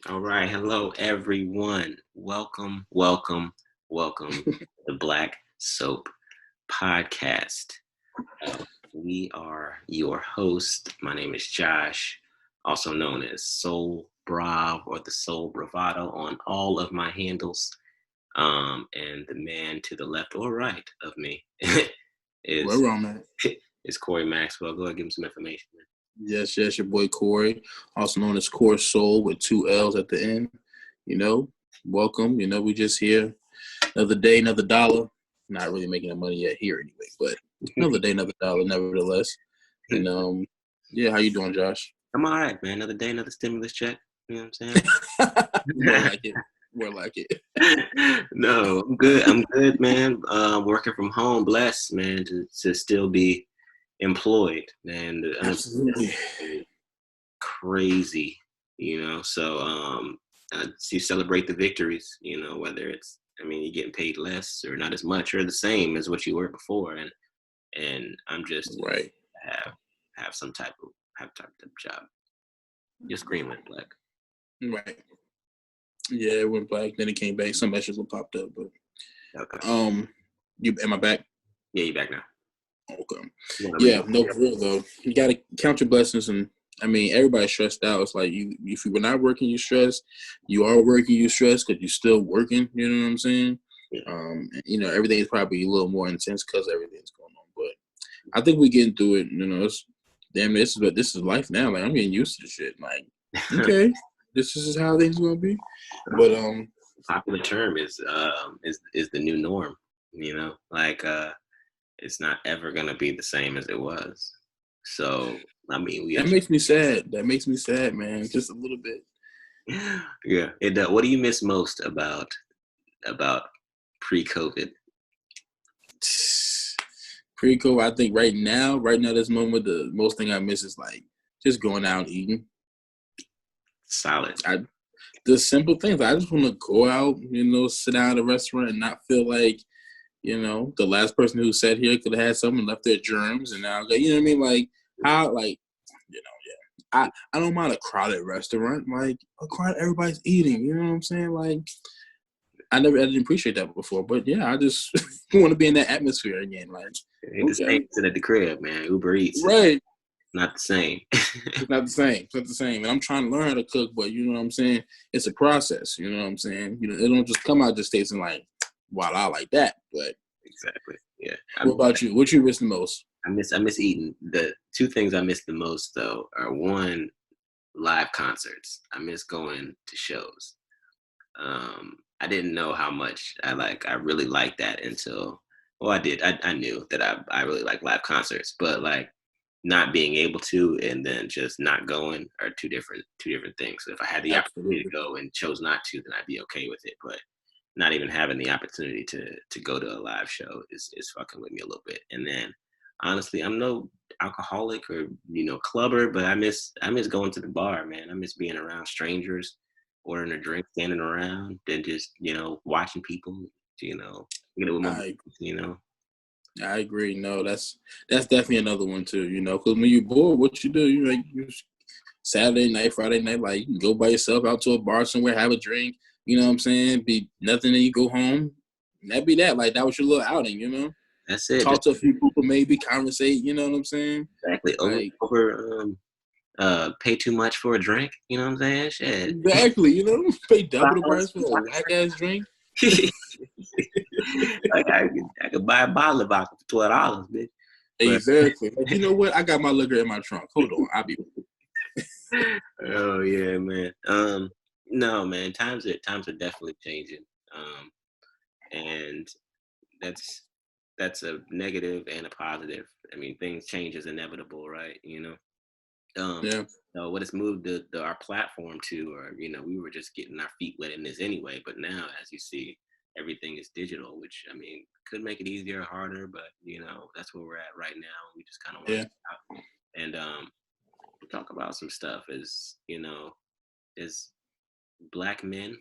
All right. Hello, everyone. Welcome to the Black Soap Podcast. We are your host. My name is Josh, also known as Soul Brav or the Soul Bravado on all of my handles. And the man to the left or right of me is Where I'm at. is Corey Maxwell. Go ahead, give him some information. Yes, your boy Corey, also known as Core Soul with two L's at the end. Welcome. We just here. Another day, another dollar. Not really making the money yet here anyway, but another day, another dollar nevertheless. And how you doing, Josh? I'm all right, man. Another day, another stimulus check. You know what I'm saying? More like it. No, I'm good. I'm good, man. Working from home, blessed, man, to still be employed, man. Absolutely. Crazy, So, you celebrate the victories, whether it's, you're getting paid less or not as much or the same as what you were before, and I'm just right. Have some type of job. Just green went black. Right. Yeah, it went black. Then it came back. Some messages will popped up, but okay. Am I back? Yeah, you back now. Okay. Yeah, no, for real though. You gotta count your blessings, and everybody's stressed out. It's like if you were not working, you stressed. You are working, you stressed because you're still working. You know what I'm saying? Yeah. Everything is probably a little more intense because everything's going on. But I think we're getting through it. This is life now. Like I'm getting used to the shit. Like, okay, this is how things are gonna be. But popular term is the new norm. It's not ever gonna be the same as it was. So that makes me sad. That makes me sad, man. Just a little bit. Yeah. What do you miss most about pre-COVID? Pre-COVID, I think right now, this moment, the most thing I miss is like just going out and eating. Solid. The simple things. I just want to go out, sit down at a restaurant and not feel like, the last person who sat here could have had something left their germs, and now, you know what I mean? Like how, like, yeah. I don't mind a crowded restaurant. Like everybody's eating. You know what I'm saying? Like I didn't appreciate that before, but yeah, I just want to be in that atmosphere again. Like ain't the same sitting at the crib, man. Uber Eats, right? Not the same. It's not the same. It's not the same. And I'm trying to learn how to cook, but you know what I'm saying? It's a process. You know what I'm saying? It don't just come out just tasting like voila like that. But exactly. Yeah. What about you? What you miss the most? I miss eating. The two things I miss the most though are one, live concerts. I miss going to shows. I didn't know how much I really liked that until I did. I knew that I really like live concerts, but like not being able to and then just not going are two different things. So if I had the opportunity to go and chose not to, then I'd be okay with it. But not even having the opportunity to go to a live show is fucking with me a little bit. And then honestly, I'm no alcoholic or clubber, but I miss going to the bar, man. I miss being around strangers, ordering a drink, standing around, and just watching people, with my, I agree. No, that's definitely another one too. Because when you're bored, what you do? You Saturday night, Friday night, like you can go by yourself out to a bar somewhere, have a drink. You know what I'm saying? Be nothing, then you go home. That'd be that. Like that was your little outing. That's it. Talk to a few people, maybe conversate. You know what I'm saying? Exactly. Pay too much for a drink. You know what I'm saying? Shit. Exactly. Pay double the price for a whack ass drink. I could buy a bottle of vodka for $12, bitch. Exactly. Like, you know what? I got my liquor in my trunk. Hold on, I'll be. Oh yeah, man. No, man. Times are definitely changing. And that's a negative and a positive. Things change is inevitable, right? Yeah. So what it's moved our platform to, or we were just getting our feet wet in this anyway. But now, as you see, everything is digital, which could make it easier or harder. But that's where we're at right now. We just kind of want to out. And we'll talk about some stuff as as Black men,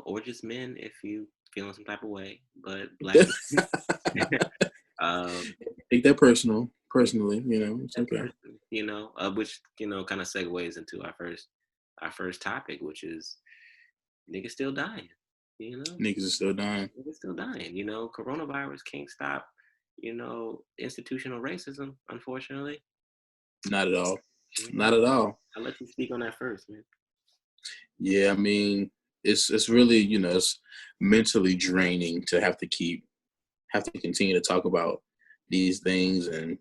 or just men if you feeling some type of way. But Black take that personally, it's okay. Which kind of segues into our first our first topic, which is niggas still dying. You know, Niggas are still dying. niggas still dying. You know, coronavirus can't stop. You know, institutional racism. Unfortunately, Not at all. you know. Not at all. I'll let you speak on that first, man. Yeah, I mean, it's really, it's mentally draining to have to continue to talk about these things, and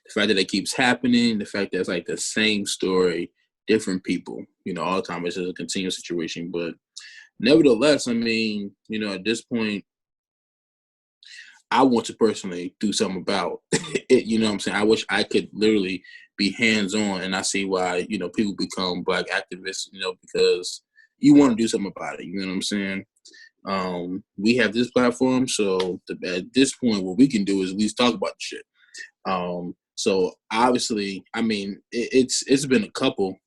the fact that it keeps happening, the fact that it's like the same story, different people, all the time. It's just a continuous situation. But nevertheless, I mean, at this point, I want to personally do something about it. You know what I'm saying? I wish I could literally be hands on, and I see why, people become Black activists, because you want to do something about it. You know what I'm saying? We have this platform, so at this point, what we can do is at least talk about the shit. So obviously, I mean, it's been a couple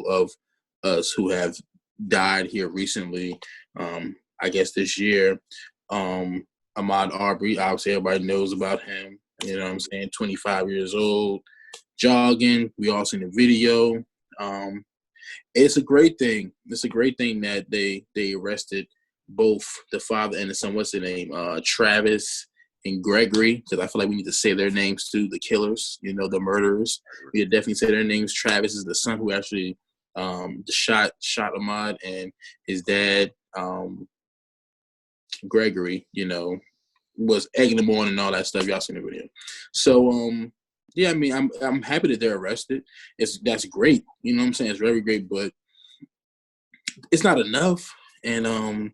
of us who have died here recently. I guess this year. Ahmaud Arbery, obviously everybody knows about him. You know what I'm saying? 25 years old, jogging. We all seen the video. Um, it's a great thing. It's a great thing that they arrested both the father and the son. What's their name? Travis and Gregory, because I feel like we need to say their names too. The killers, the murderers. We need to definitely say their names. Travis is the son who actually shot Ahmaud, and his dad, Gregory, was egging them on and all that stuff. Y'all seen the video. So yeah, I mean, I'm happy that they're arrested. That's great. You know what I'm saying? It's very great, but it's not enough. And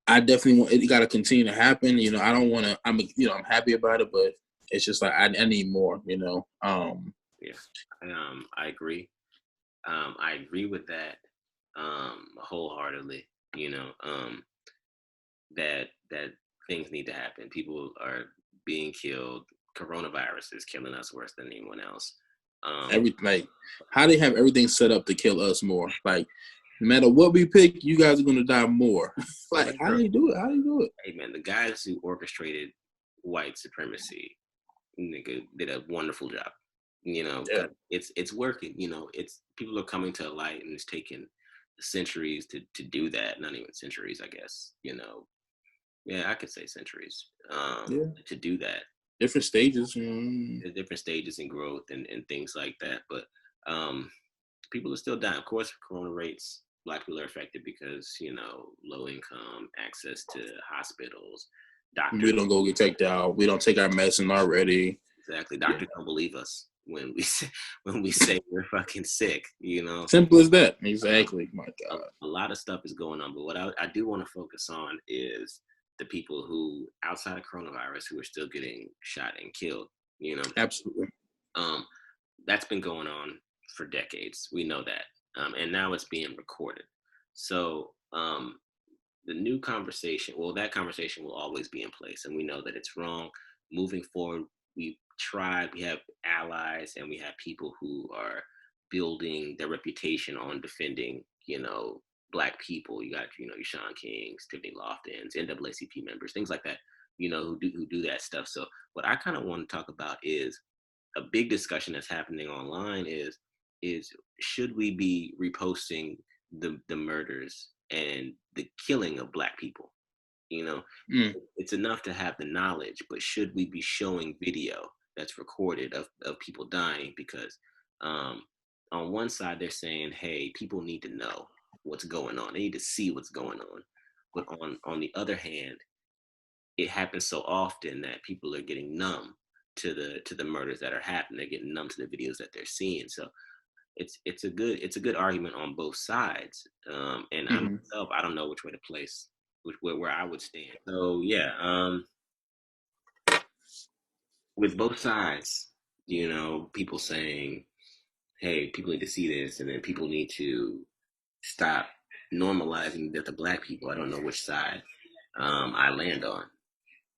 I definitely want it got to continue to happen. I don't want to. I'm happy about it, but it's just like I need more. Yeah, I agree. I agree with that wholeheartedly. You know, that things need to happen. People are being killed. Coronavirus is killing us worse than anyone else. Like, how they have everything set up to kill us more. Like, no matter what we pick, you guys are gonna die more. Like, how do you do it? How do you do it? Hey man, the guys who orchestrated white supremacy, nigga, did a wonderful job. Yeah. It's working. It's people are coming to light, and it's taken centuries to do that. Not even centuries, I guess. Yeah, I could say centuries. Yeah. To do that. Different stages. There's different stages in growth and things like that. But people are still dying. Of course, corona rates, Black people are affected because, low income, access to hospitals, doctors. We don't go get checked out. We don't take our medicine already. Exactly. Doctors don't believe us when we say we're fucking sick, Simple as that. Exactly. My God. A lot of stuff is going on. But what I do want to focus on is the people who, outside of coronavirus, who are still getting shot and killed, Absolutely. That's been going on for decades. We know that. And now it's being recorded. So the new conversation, well, that conversation will always be in place. And we know that it's wrong. Moving forward, we have allies, and we have people who are building their reputation on defending, Black people. You got, your Sean Kings, Tiffany Loftons, NAACP members, things like that, who do that stuff. So what I kind of want to talk about is a big discussion that's happening online is should we be reposting the murders and the killing of Black people? It's enough to have the knowledge, but should we be showing video that's recorded of people dying? Because on one side they're saying, hey, people need to know what's going on, they need to see what's going on. But on the other hand, it happens so often that people are getting numb to the murders that are happening. They're getting numb to the videos that they're seeing. So it's a good argument on both sides. And I myself, I don't know which way to place, where I would stand. So yeah, with both sides, people saying, hey, people need to see this, and then people need to stop normalizing that the Black people. I don't know which side I land on.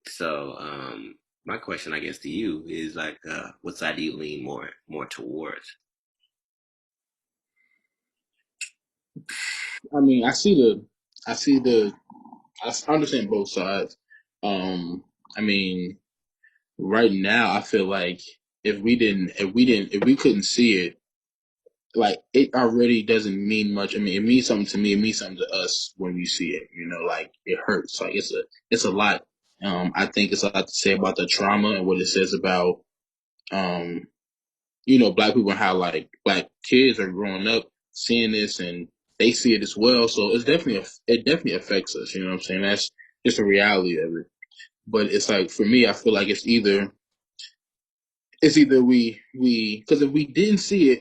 So my question, I guess, to you is like, what side do you lean more towards? I mean, I understand both sides. I mean, right now, I feel like if we couldn't see it, like it already doesn't mean much. I mean, it means something to me. It means something to us when we see it. You know, like it hurts. Like it's a lot. I think it's a lot to say about the trauma and what it says about um, black people and how like black kids are growing up seeing this and they see it as well. So it definitely affects us. You know what I'm saying? That's just a reality of it. But it's like for me, I feel like it's either we because if we didn't see it,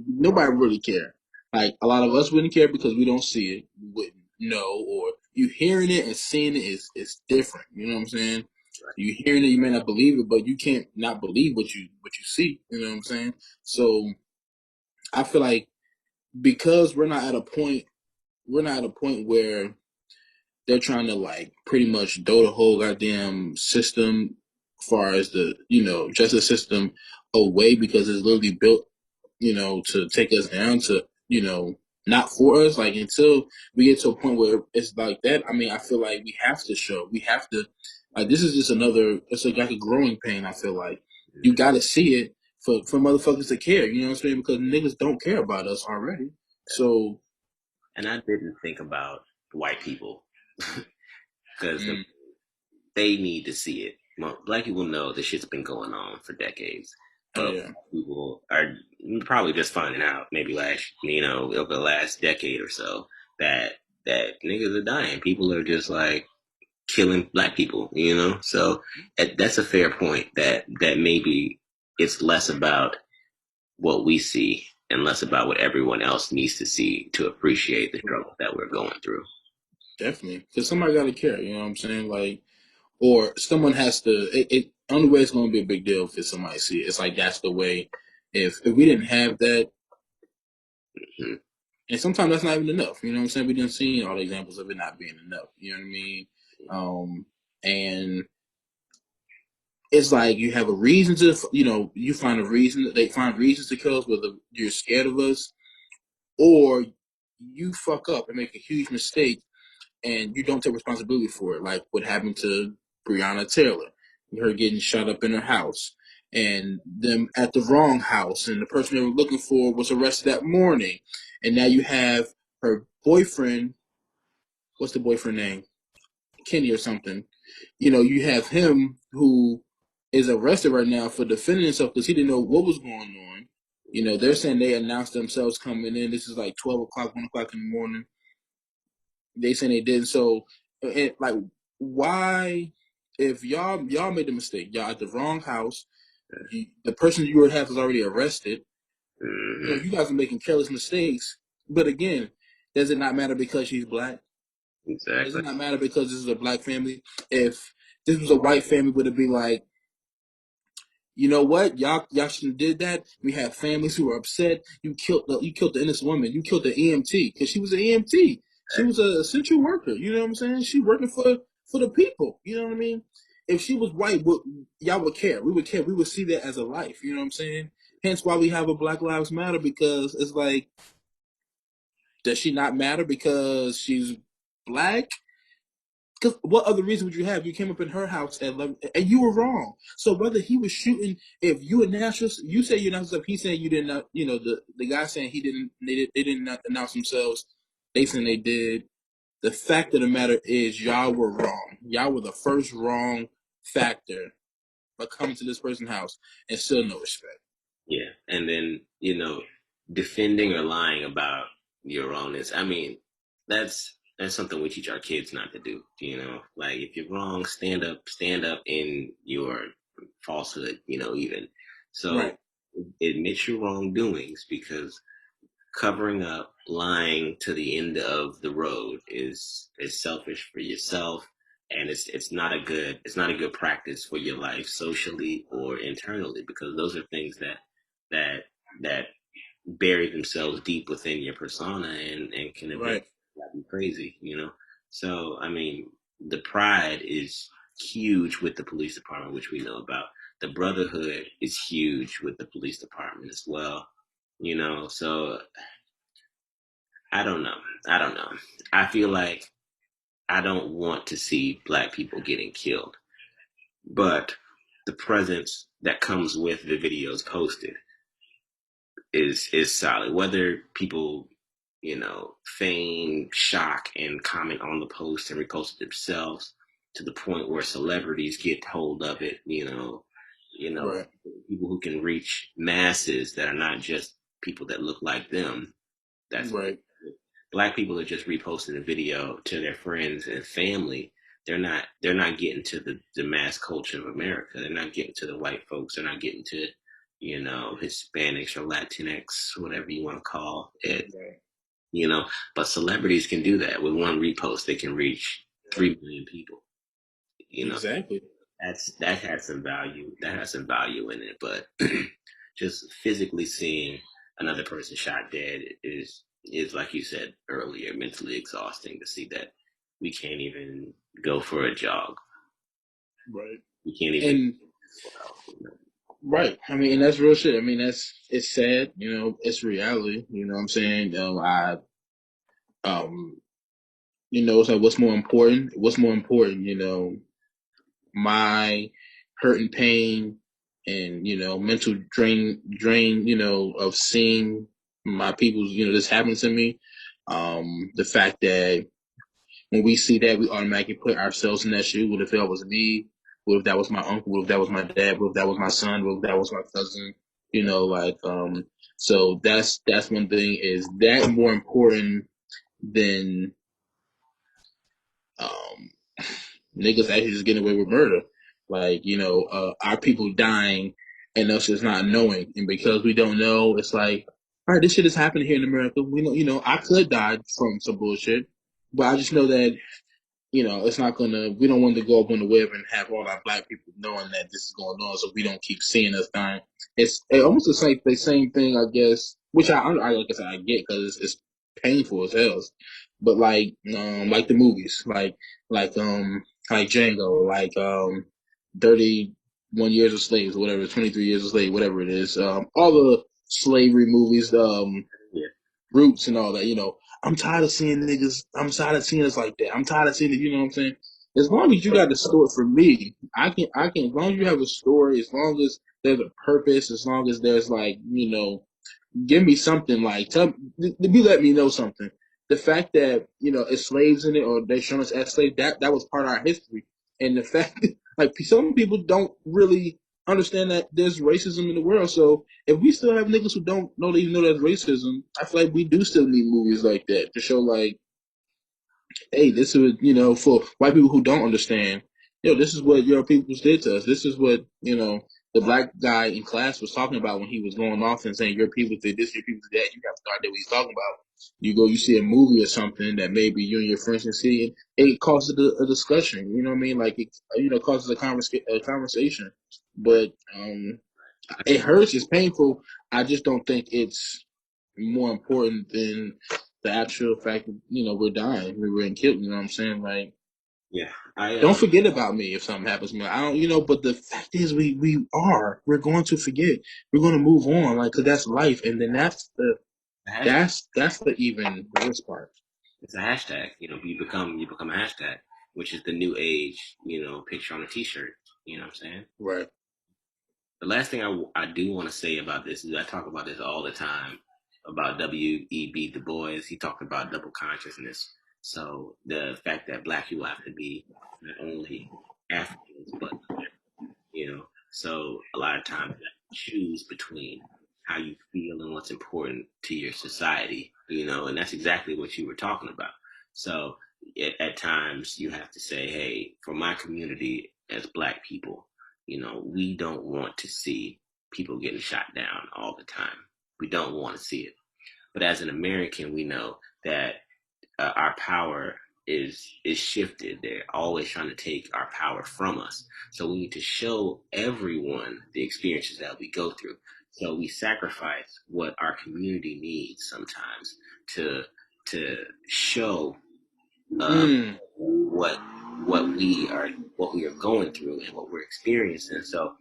nobody really care. Like a lot of us wouldn't care because we don't see it, we wouldn't know, or you hearing it and seeing it is different. You know what I'm saying? You hearing it, you may not believe it, but you can't not believe what you see. You know what I'm saying? So I feel like because we're not at a point where they're trying to like pretty much throw the whole goddamn system, as far as the justice system, away because it's literally built, to take us down to not for us. Like until we get to a point where it's like that, I mean, I feel like we have to, like this is just another. It's like a growing pain. I feel like you got to see it for motherfuckers to care. You know what I'm saying? Because niggas don't care about us already. So. And I didn't think about white people because Mm, they need to see it. Well, black people know this shit's been going on for decades, oh but yeah, people are probably just finding out maybe over the last decade or so that niggas are dying. People are just like killing black people, So that's a fair point. That maybe it's less about what we see and less about what everyone else needs to see to appreciate the struggle that we're going through. definitely. Because somebody got to care. You know what I'm saying? Like. Or someone has to. Only way it's going to be a big deal if somebody see it. It's like that's the way. If we didn't have that, Mhm. and sometimes that's not even enough. You know what I'm saying? We didn't see all the examples of it not being enough. You know what I mean? And it's like you have a reason to. You find a reason. They find reasons to kill us, whether you're scared of us or you fuck up and make a huge mistake and you don't take responsibility for it, like what happened to Breonna Taylor, her getting shot up in her house, and them at the wrong house, and the person they were looking for was arrested that morning, and now you have her boyfriend. What's the boyfriend name? Kenny or something. You have him who is arrested right now for defending himself because he didn't know what was going on. They're saying they announced themselves coming in. This is like 12 o'clock, 1 o'clock in the morning. They saying they didn't. So, like, why? If y'all made the mistake, y'all at the wrong house. The person you were have is already arrested. Mhm. You guys are making careless mistakes. But again, does it not matter because she's black? Does Exactly. it not matter because this is a black family? If this was a white family, would it be like, you know what? Y'all shouldn't have did that. We have families who are upset. You killed the innocent woman. You killed the EMT because she was an EMT. She was a essential worker. You know what I'm saying? She working for the people. You know what I mean? If she was white, y'all would care. We would care. We would see that as a life. You know what I'm saying? Hence why we have a Black Lives Matter, because it's like, does she not matter because she's black? Because what other reason would you have? You came up in her house at 11, and you were wrong. So whether he was shooting, if you announced, you say you announced stuff, he saying you didn't. The guy saying he didn't. They didn't announce themselves. They saying they did. The fact of the matter is, y'all were wrong. Y'all were the first wrong factor by coming to this person's house and still no respect. Yeah, and then defending or lying about your wrongness. I mean, that's something we teach our kids not to do. Like if you're wrong, stand up in your falsehood. Even so, Right. admit your wrongdoings because covering up, lying to the end of the road is selfish for yourself, and it's not a good practice for your life socially or internally because those are things that that bury themselves deep within your persona and can eventually Right. drive you crazy. So I mean, the pride is huge with the police department, which we know about. The brotherhood is huge with the police department as well. So I don't know. I don't know. I feel like I don't want to see black people getting killed, but the presence that comes with the videos posted is solid. Whether people, feign shock and comment on the post and repost it themselves to the point where celebrities get hold of it, you know, Right. people who can reach masses that are not just people that look like them. That's Right. Black people are just reposting a video to their friends and family. They're not getting to the mass culture of America. They're not getting to the white folks. They're not getting to, Hispanics or Latinx, whatever you want to call it. Right. You know, but celebrities can do that with one repost. They can reach 3 million people. You know, Exactly. that has some value. That has some value in it. But just physically seeing another person shot dead is like you said earlier, mentally exhausting to see that we can't even go for a jog. Right. We can't even. And right. I mean, and that's real shit. I mean, it's sad. It's reality. You know what I'm saying? Um, it's like what's more important? What's more important? My hurt and pain and mental drain of seeing my people's this happen to me. The fact that when we see that, we automatically put ourselves in that shoe. What if that was me? What if that was my uncle? What if that was my dad? What if that was my son? What if that was my cousin? So that's one thing. Is that more important than um niggas actually just getting away with murder? Our people dying and us just not knowing, and because we don't know, it's like, all right, this shit is happening here in America. We know, I could die from some bullshit, but I just know that it's not gonna. We don't want to go up on the web and have all our black people knowing that this is going on, so we don't keep seeing us dying. It's almost the same thing, I guess. Which I like I said, I get because it's painful as hell. But like the movies, like Django, 31 Years of Slaves, whatever, 23 Years of Slave, whatever it is. All the slavery movies, Yeah, Roots and all that. I'm tired of seeing niggas. I'm tired of seeing us like that. I'm tired of seeing it. You know what I'm saying? As long as you got the story for me, I can. As long as you have a story, as long as there's a purpose, as long as there's give me something be let me know something. The fact that it's slaves in it or they shown us as slaves, that was part of our history, and the fact that, some people don't really understand that there's racism in the world. So if we still have niggas who don't know even know there's racism, I feel like we do still need movies like that to show hey, this is for white people who don't understand. This is what your people did to us. This is what the black guy in class was talking about when he was going off and saying your people did this, your people did that. You have no idea what he's talking about. You see a movie or something that maybe you and your friends can see, and it causes a discussion. You know what I mean? Like it, causes a conversation. But it hurts. It's painful. I just don't think it's more important than the actual fact that we're dying, we're getting killed. You know what I'm saying? Like, yeah. I don't forget about me if something happens to me. I don't, But the fact is, we're going to forget. We're going to move on, because that's life, and then that's the a hashtag. that's the even worst part. It's a hashtag. You become a hashtag, which is the new age. Picture on a T-shirt. You know what I'm saying? Right. The last thing I do want to say about this is I talk about this all the time about W.E.B. Du Bois. He talked about double consciousness. So the fact that black people have to be not only Africans but so a lot of times you have to choose between how you feel and what's important to your society, and that's exactly what you were talking about. So at times you have to say, hey, for my community as black people, we don't want to see people getting shot down all the time. We don't want to see it. But as an American, we know that our power is shifted. They're always trying to take our power from us. So we need to show everyone the experiences that we go through. So we sacrifice what our community needs sometimes to show Mm. what what we are going through and what we're experiencing. So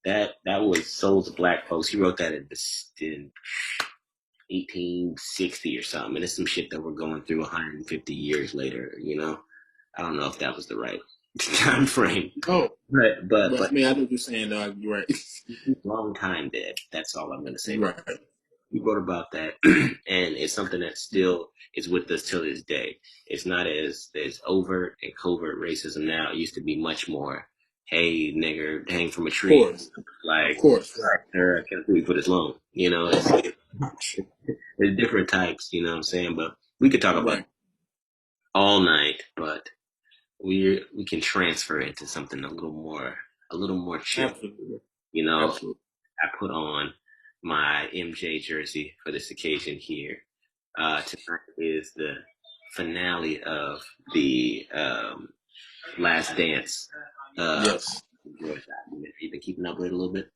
that was Souls of Black Folks. He wrote that in 1860 or something, and it's some shit that we're going through 150 years later. I don't know if that was the right time frame, Oh, but I mean, I know what you're saying, dog. You're right. long time dead. That's all I'm gonna say about Right. you wrote about that, and it's something that still is with us till this day. It's not as overt and covert racism now. It used to be much more, hey nigger, hang from a Of tree, course, of like, course, right, sir, I can't believe for this loan. There's different types. You know what I'm saying? But we could talk about right, all night, but we can transfer it to something a little more chill. absolutely, You know, absolutely, I put on my MJ jersey for this occasion here. Tonight is the finale of the Last Dance. yes. George documentary. You been keeping up with it a little bit?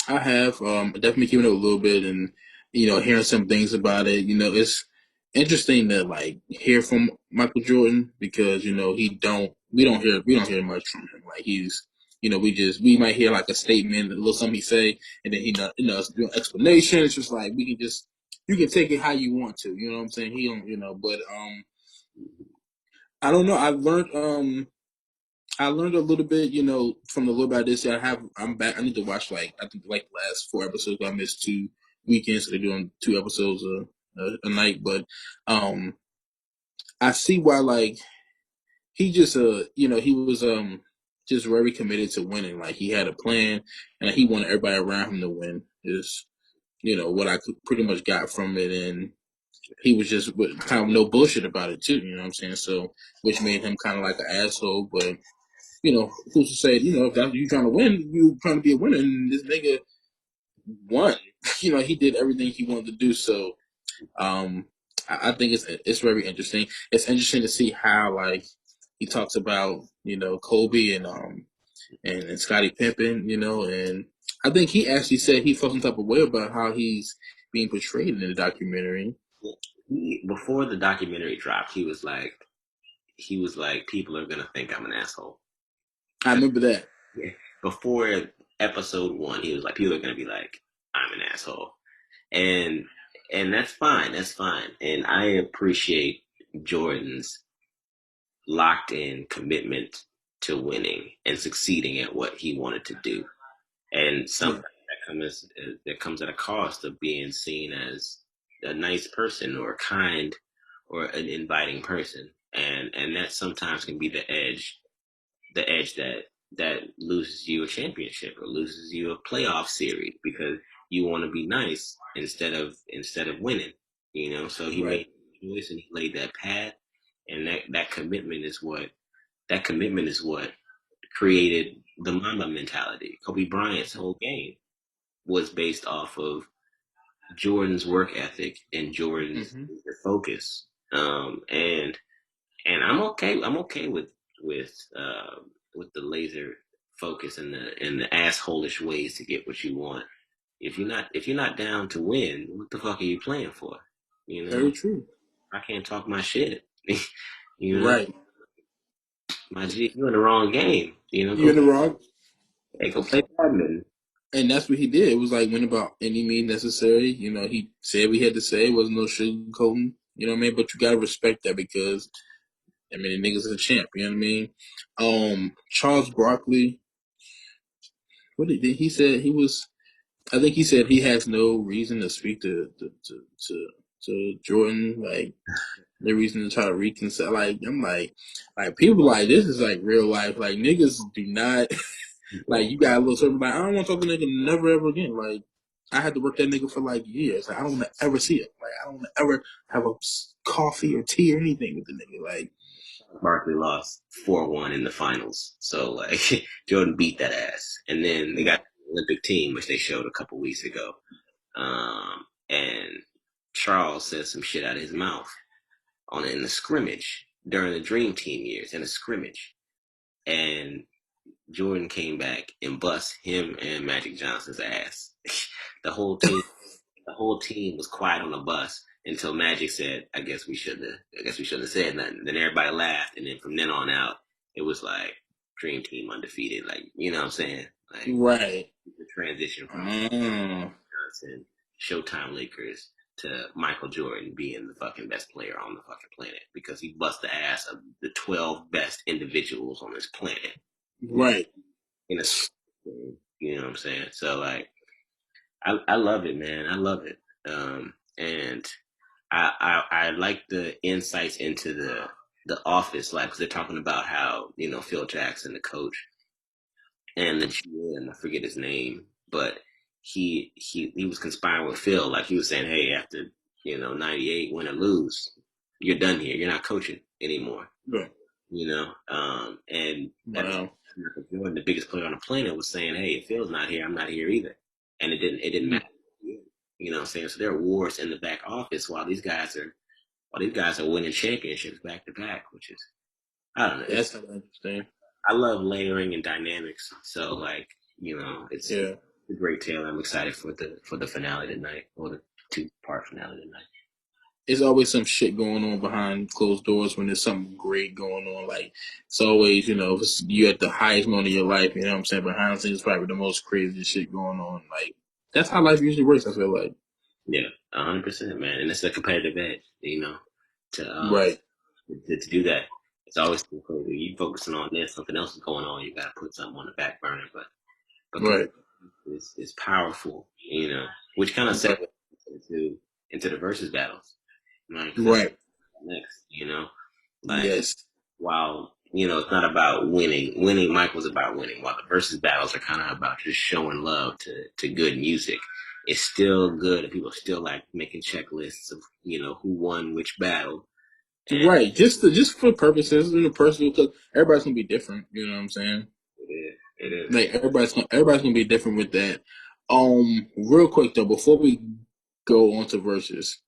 I have definitely keeping it a little bit, and hearing some things about it. It's interesting to like hear from Michael Jordan because he don't we don't hear much from him. Like he's we might hear like a statement, a little something he say, and then it's doing explanation. It's just like we can just you can take it how you want to. You know what I'm saying? He don't but I don't know. I learned a little bit, from the little bit I did see. I'm back. I need to watch like I think like the last 4 episodes. I missed 2 weekends. So they're doing 2 episodes a night, but um, I see why like he just he was just very committed to winning. Like he had a plan, and he wanted everybody around him to win. Is what I could pretty much got from it, and he was just kind of no bullshit about it too. You know what I'm saying? So which made him kind of like an asshole, but who's to say, if that's you trying to win, you trying to be a winner, and this nigga won. He did everything he wanted to do. So, um, I think it's very interesting. It's interesting to see how like he talks about Kobe and Scottie Pippen, and I think he actually said he felt some type of way about how he's being portrayed in the documentary. Before the documentary dropped, he was like, people are gonna think I'm an asshole. I remember that. Yeah. Before episode one, he was like, people are gonna be like, I'm an asshole, and that's fine. That's fine, and I appreciate Jordan's locked in commitment to winning and succeeding at what he wanted to do. And Yeah. sometimes that comes at a cost of being seen as a nice person or kind or an inviting person. And that sometimes can be the edge that loses you a championship or loses you a playoff series because you want to be nice instead of winning. So he Right. made a choice and he laid that path, and that commitment is what created the Mamba mentality. Kobe Bryant's whole game was based off of Jordan's work ethic and Jordan's Hmm. focus. And I'm okay with the laser focus and the assholish ways to get what you want. If you're not down to win, what the fuck are you playing for? You know, Very true. I can't talk my shit. you know, Right. my G, you in the wrong game. You're in the wrong. Go play badminton. And that's what he did. It was like went about any means necessary. He said what he had to say. It wasn't no sugarcoating. You know what I mean? But you gotta respect that because the niggas is a champ. You know what I mean? Charles Barkley. What did he said? He was. I think he said he has no reason to speak to Jordan. Like no reason to try to reconcile. Like I'm like people like this is like real life. Like niggas do not. Like you got a little something like I don't want to talk to nigga never ever again. Like I had to work that nigga for like years. Like I don't want to ever see him. Like I don't want to ever have a coffee or tea or anything with the nigga. Like Barkley lost 4-1 in the finals. So like Jordan beat that ass. And then they got the Olympic team, which they showed a couple weeks ago. And Charles said some shit out of his mouth in the scrimmage during the Dream Team years in a scrimmage. And Jordan came back and bust him and Magic Johnson's ass. the whole team the whole team was quiet on the bus until Magic said, I guess we shouldn't have said nothing." Then everybody laughed, and then from then on out, it was like Dream Team undefeated. Like what I'm saying, like right. the transition from Mm, Johnson, Showtime Lakers to Michael Jordan being the fucking best player on the fucking planet because he bust the ass of the 12 best individuals on this planet right. in a, you know what I'm saying? So like, I love it, man. I love it. And I like the insights into the office, like, because they're talking about how Phil Jackson, the coach, and the GM, I forget his name, but he was conspiring with Phil, like he was saying, hey, after 98, win or lose, you're done here. You're not coaching anymore. Yeah. And at the Wow. Michael Jordan, the biggest player on the planet, was saying, hey, if Phil's not here, I'm not here either, and it didn't Mm. matter. What I'm saying? So there are wars in the back office while these guys are winning championships back to back, which is, I don't know. That's interesting. I love layering and dynamics. So like, it's Yeah. a great tale. I'm excited for the finale tonight, or the 2-part finale tonight. There's always some shit going on behind closed doors when there's something great going on. Like, it's always, you're at the highest moment of your life, you know what I'm saying? Behind the scenes, probably the most crazy shit going on. Like, that's how life usually works, I feel like. Yeah, 100%, man. And it's a competitive edge, to Right. to do that. It's always too crazy. You focusing on this, something else is going on. You got to put something on the back burner, but Right. is powerful, which kind of segues Right. into the versus battles. Like, that's Right. next, like, Yes. while it's not about winning. Michael's about winning. While the versus battles are kind of about just showing love to good music. It's still good, and people still like making checklists of who won which battle. And Right. Just for purposes, personal, because everybody's gonna be different. You know what I'm saying? it is. Like everybody's gonna be different with that. Real quick though, before we go on to verses,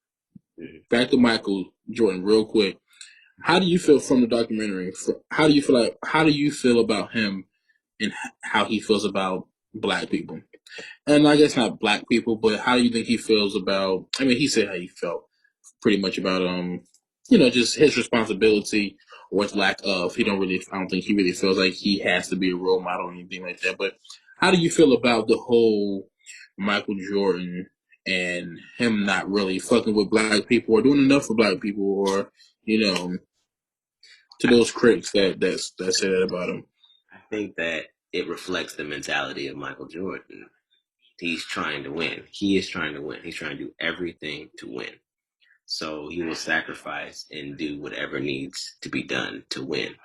Mhm. back to Michael Jordan, real quick. How do you feel from the documentary? How do you feel like? How do you feel about him and how he feels about black people? And I guess not black people, but how do you think he feels about? I mean, he said how he felt pretty much about just his responsibility or his lack of. I don't think he really feels like he has to be a role model or anything like that. But how do you feel about the whole Michael Jordan and him not really fucking with black people or doing enough for black people, or you know, to I, those critics that say that about him? I think that it reflects the mentality of Michael Jordan. He's trying to win. He is trying to win. He's trying to do everything to win. So he will sacrifice and do whatever needs to be done to win.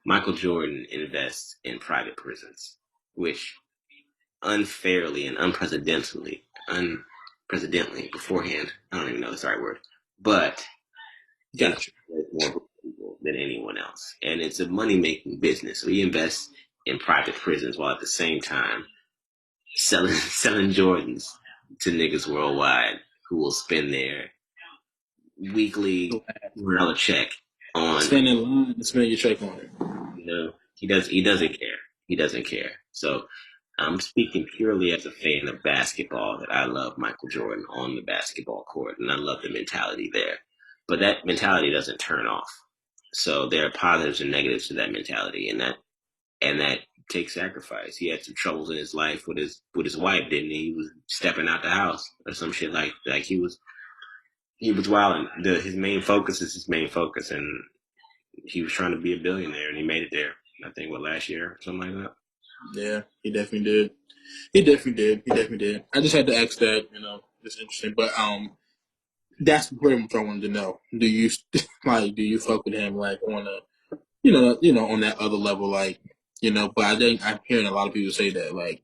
Michael Jordan invests in private prisons, which unfairly and unprecedentedly beforehand, I don't even know the right word, but it Gotcha. more people than anyone else. And it's a money making business. So he invests in private prisons while at the same time selling Jordans to niggas worldwide who will spend their weekly $1 check on. Stand in line and spend your check on it. He doesn't care. He doesn't care. So I'm speaking purely as a fan of basketball, that I love Michael Jordan on the basketball court, and I love the mentality there. But that mentality doesn't turn off. So there are positives and negatives to that mentality, and that takes sacrifice. He had some troubles in his life with his wife, didn't he? He was stepping out the house or some shit, like he was wilding. His main focus is his main focus, and he was trying to be a billionaire, and he made it there. I think last year, or something like that. Yeah, he definitely did. He definitely did. He definitely did. I just had to ask that. It's interesting. But that's pretty much what I wanted to know. Do you do you fuck with him like on a on that other level, like But I think I'm hearing a lot of people say that like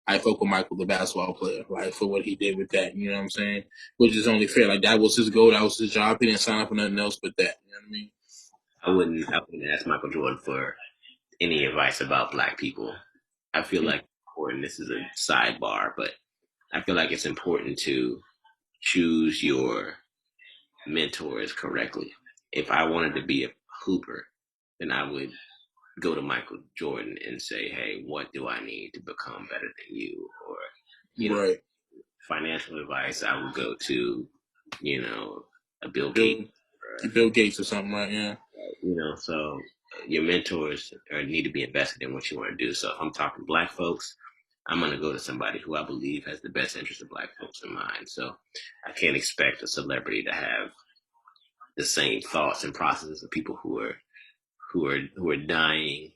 I fuck with Michael, the basketball player, like for what he did with that. You know what I'm saying? Which is only fair. Like that was his goal. That was his job. He didn't sign up for nothing else but that. You know what I mean? I wouldn't ask Michael Jordan for any advice about black people. I feel like important. This is a sidebar, but I feel like it's important to choose your mentors correctly. If I wanted to be a hooper, then I would go to Michael Jordan and say, "Hey, what do I need to become better than you?" Or, Right. financial advice, I would go to, a Bill Gates. Bill Bill Gates or something, right? Yeah. So your mentors need to be invested in what you want to do. So if I'm talking black folks, I'm going to go to somebody who I believe has the best interest of black folks in mind. So I can't expect a celebrity to have the same thoughts and processes of people who are dying,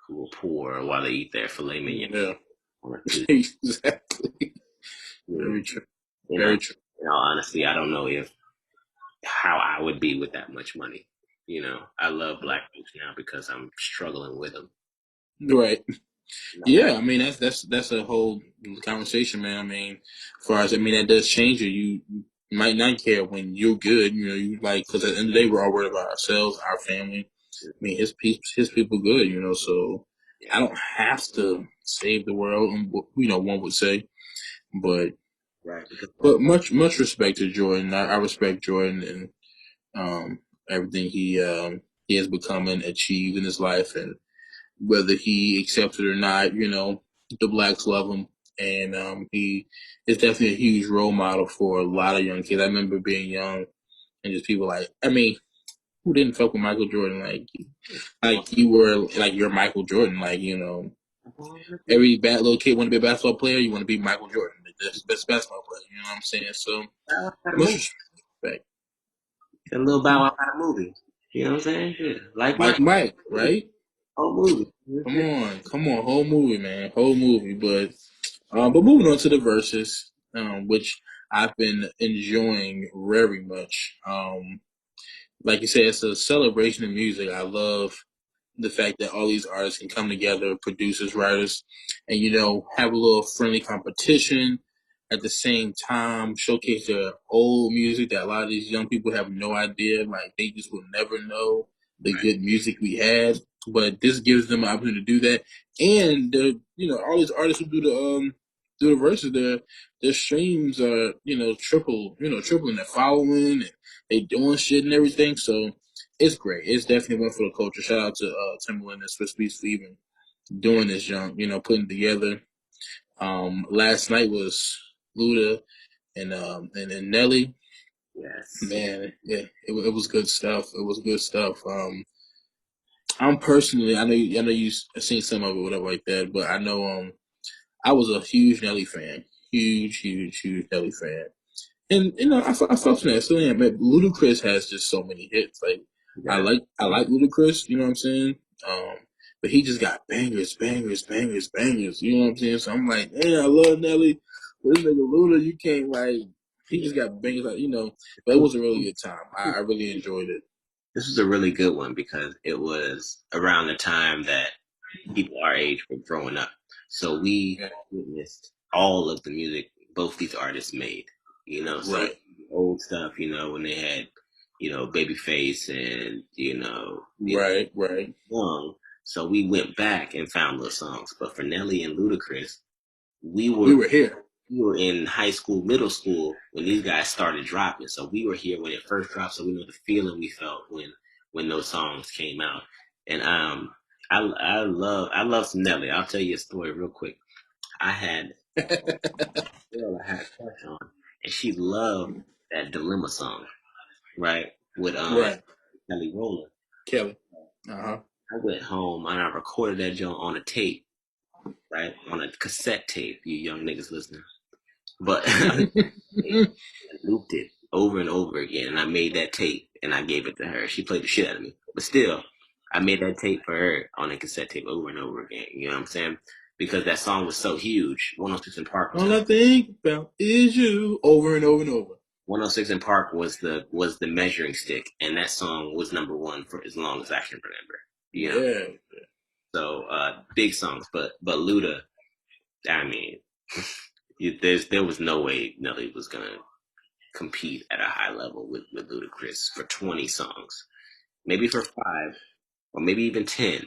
who are poor while they eat their filet mignon Yeah. or two. Exactly. You know, Very true. they're Very not true. in all honesty, I don't know if how I would be with that much money. I love black folks now because I'm struggling with them. Right. No, Yeah, I mean that's a whole conversation, man. I mean, as far as I mean, that does change you. You might not care when you're good, you know. You like because at the end of the day, we're all worried about ourselves, our family. I mean, his people good, you know. So yeah, I don't have to save the world, you know, one would say, but right. Because much respect to Jordan. I respect Jordan and everything he has become and achieved in his life, and whether he accepts it or not, you know, the blacks love him. And he is definitely a huge role model for a lot of young kids. I remember being young and just people like, I mean, who didn't fuck with Michael Jordan? Like you were like you're Michael Jordan. Like, you know, every bad little kid want to be a basketball player. You want to be Michael Jordan, the best basketball player. You know what I'm saying? So got a much movie, respect. a little Bow Wow got a movie. You know what I'm saying? Yeah. Like Like Mike, Mike, right? whole movie. Come on, whole movie, man, whole movie. But moving on to the verses, which I've been enjoying very much. Like you said, it's a celebration of music. I love the fact that all these artists can come together, producers, writers, and you know, have a little friendly competition. At the same time, showcase their old music that a lot of these young people have no idea. Like they just will never know the Right. good music we had. But this gives them an opportunity to do that. And the you know, all these artists who do the verses, their streams are, tripling their following and they doing shit and everything. So it's great. It's definitely one for the culture. Shout out to Timberland and Swiss Beats for even Yeah. doing this junk, you know, putting together. Last night was Luda and Nelly. Yes. Man, yeah, it was good stuff. It was good stuff. I'm personally, I know you seen some of it, whatever like that, but I know I was a huge Nelly fan, huge Nelly fan. And you know, I felt that. So yeah, man, Ludacris has just so many hits. Like Yeah. I like Ludacris. You know what I'm saying? Um, but he just got bangers. You know what I'm saying? So I'm like, man, I love Nelly. But this nigga Luda, you can't like. He Yeah. just got bangers, like, you know. But it was a really good time. I really enjoyed it. This was a really good one because it was around the time that people our age were growing up. So we Yeah. witnessed all of the music both these artists made. So Right, old stuff, when they had, Babyface and, right. Young. So we went back and found those songs. But for Nelly and Ludacris, we We were were here. we were in high school, middle school when these guys started dropping. So we were here when it first dropped. So we know the feeling we felt when those songs came out. And I love some Nelly. I'll tell you a story real quick. I had a girl I had a crush on, and she loved that Dilemma song, right? With Right, Kelly Rowland. Kelly. Uh huh. I went home and I recorded that joint on a tape, right? On a cassette tape, you young niggas listening. But I looped it over and over again, and I made that tape and I gave it to her. She played the shit out of me, but still, I made that tape for her on a cassette tape over and over again. You know what I'm saying? Because that song was so huge. 106 in Park was All number I think about is you, over and over and over. 106 in Park was the measuring stick, and that song was number one for as long as I can remember. You know, Yeah. so big songs, but Luda, I mean, there was no way Nelly was gonna compete at a high level with Ludacris for 20 songs. Maybe for 5 or maybe even 10,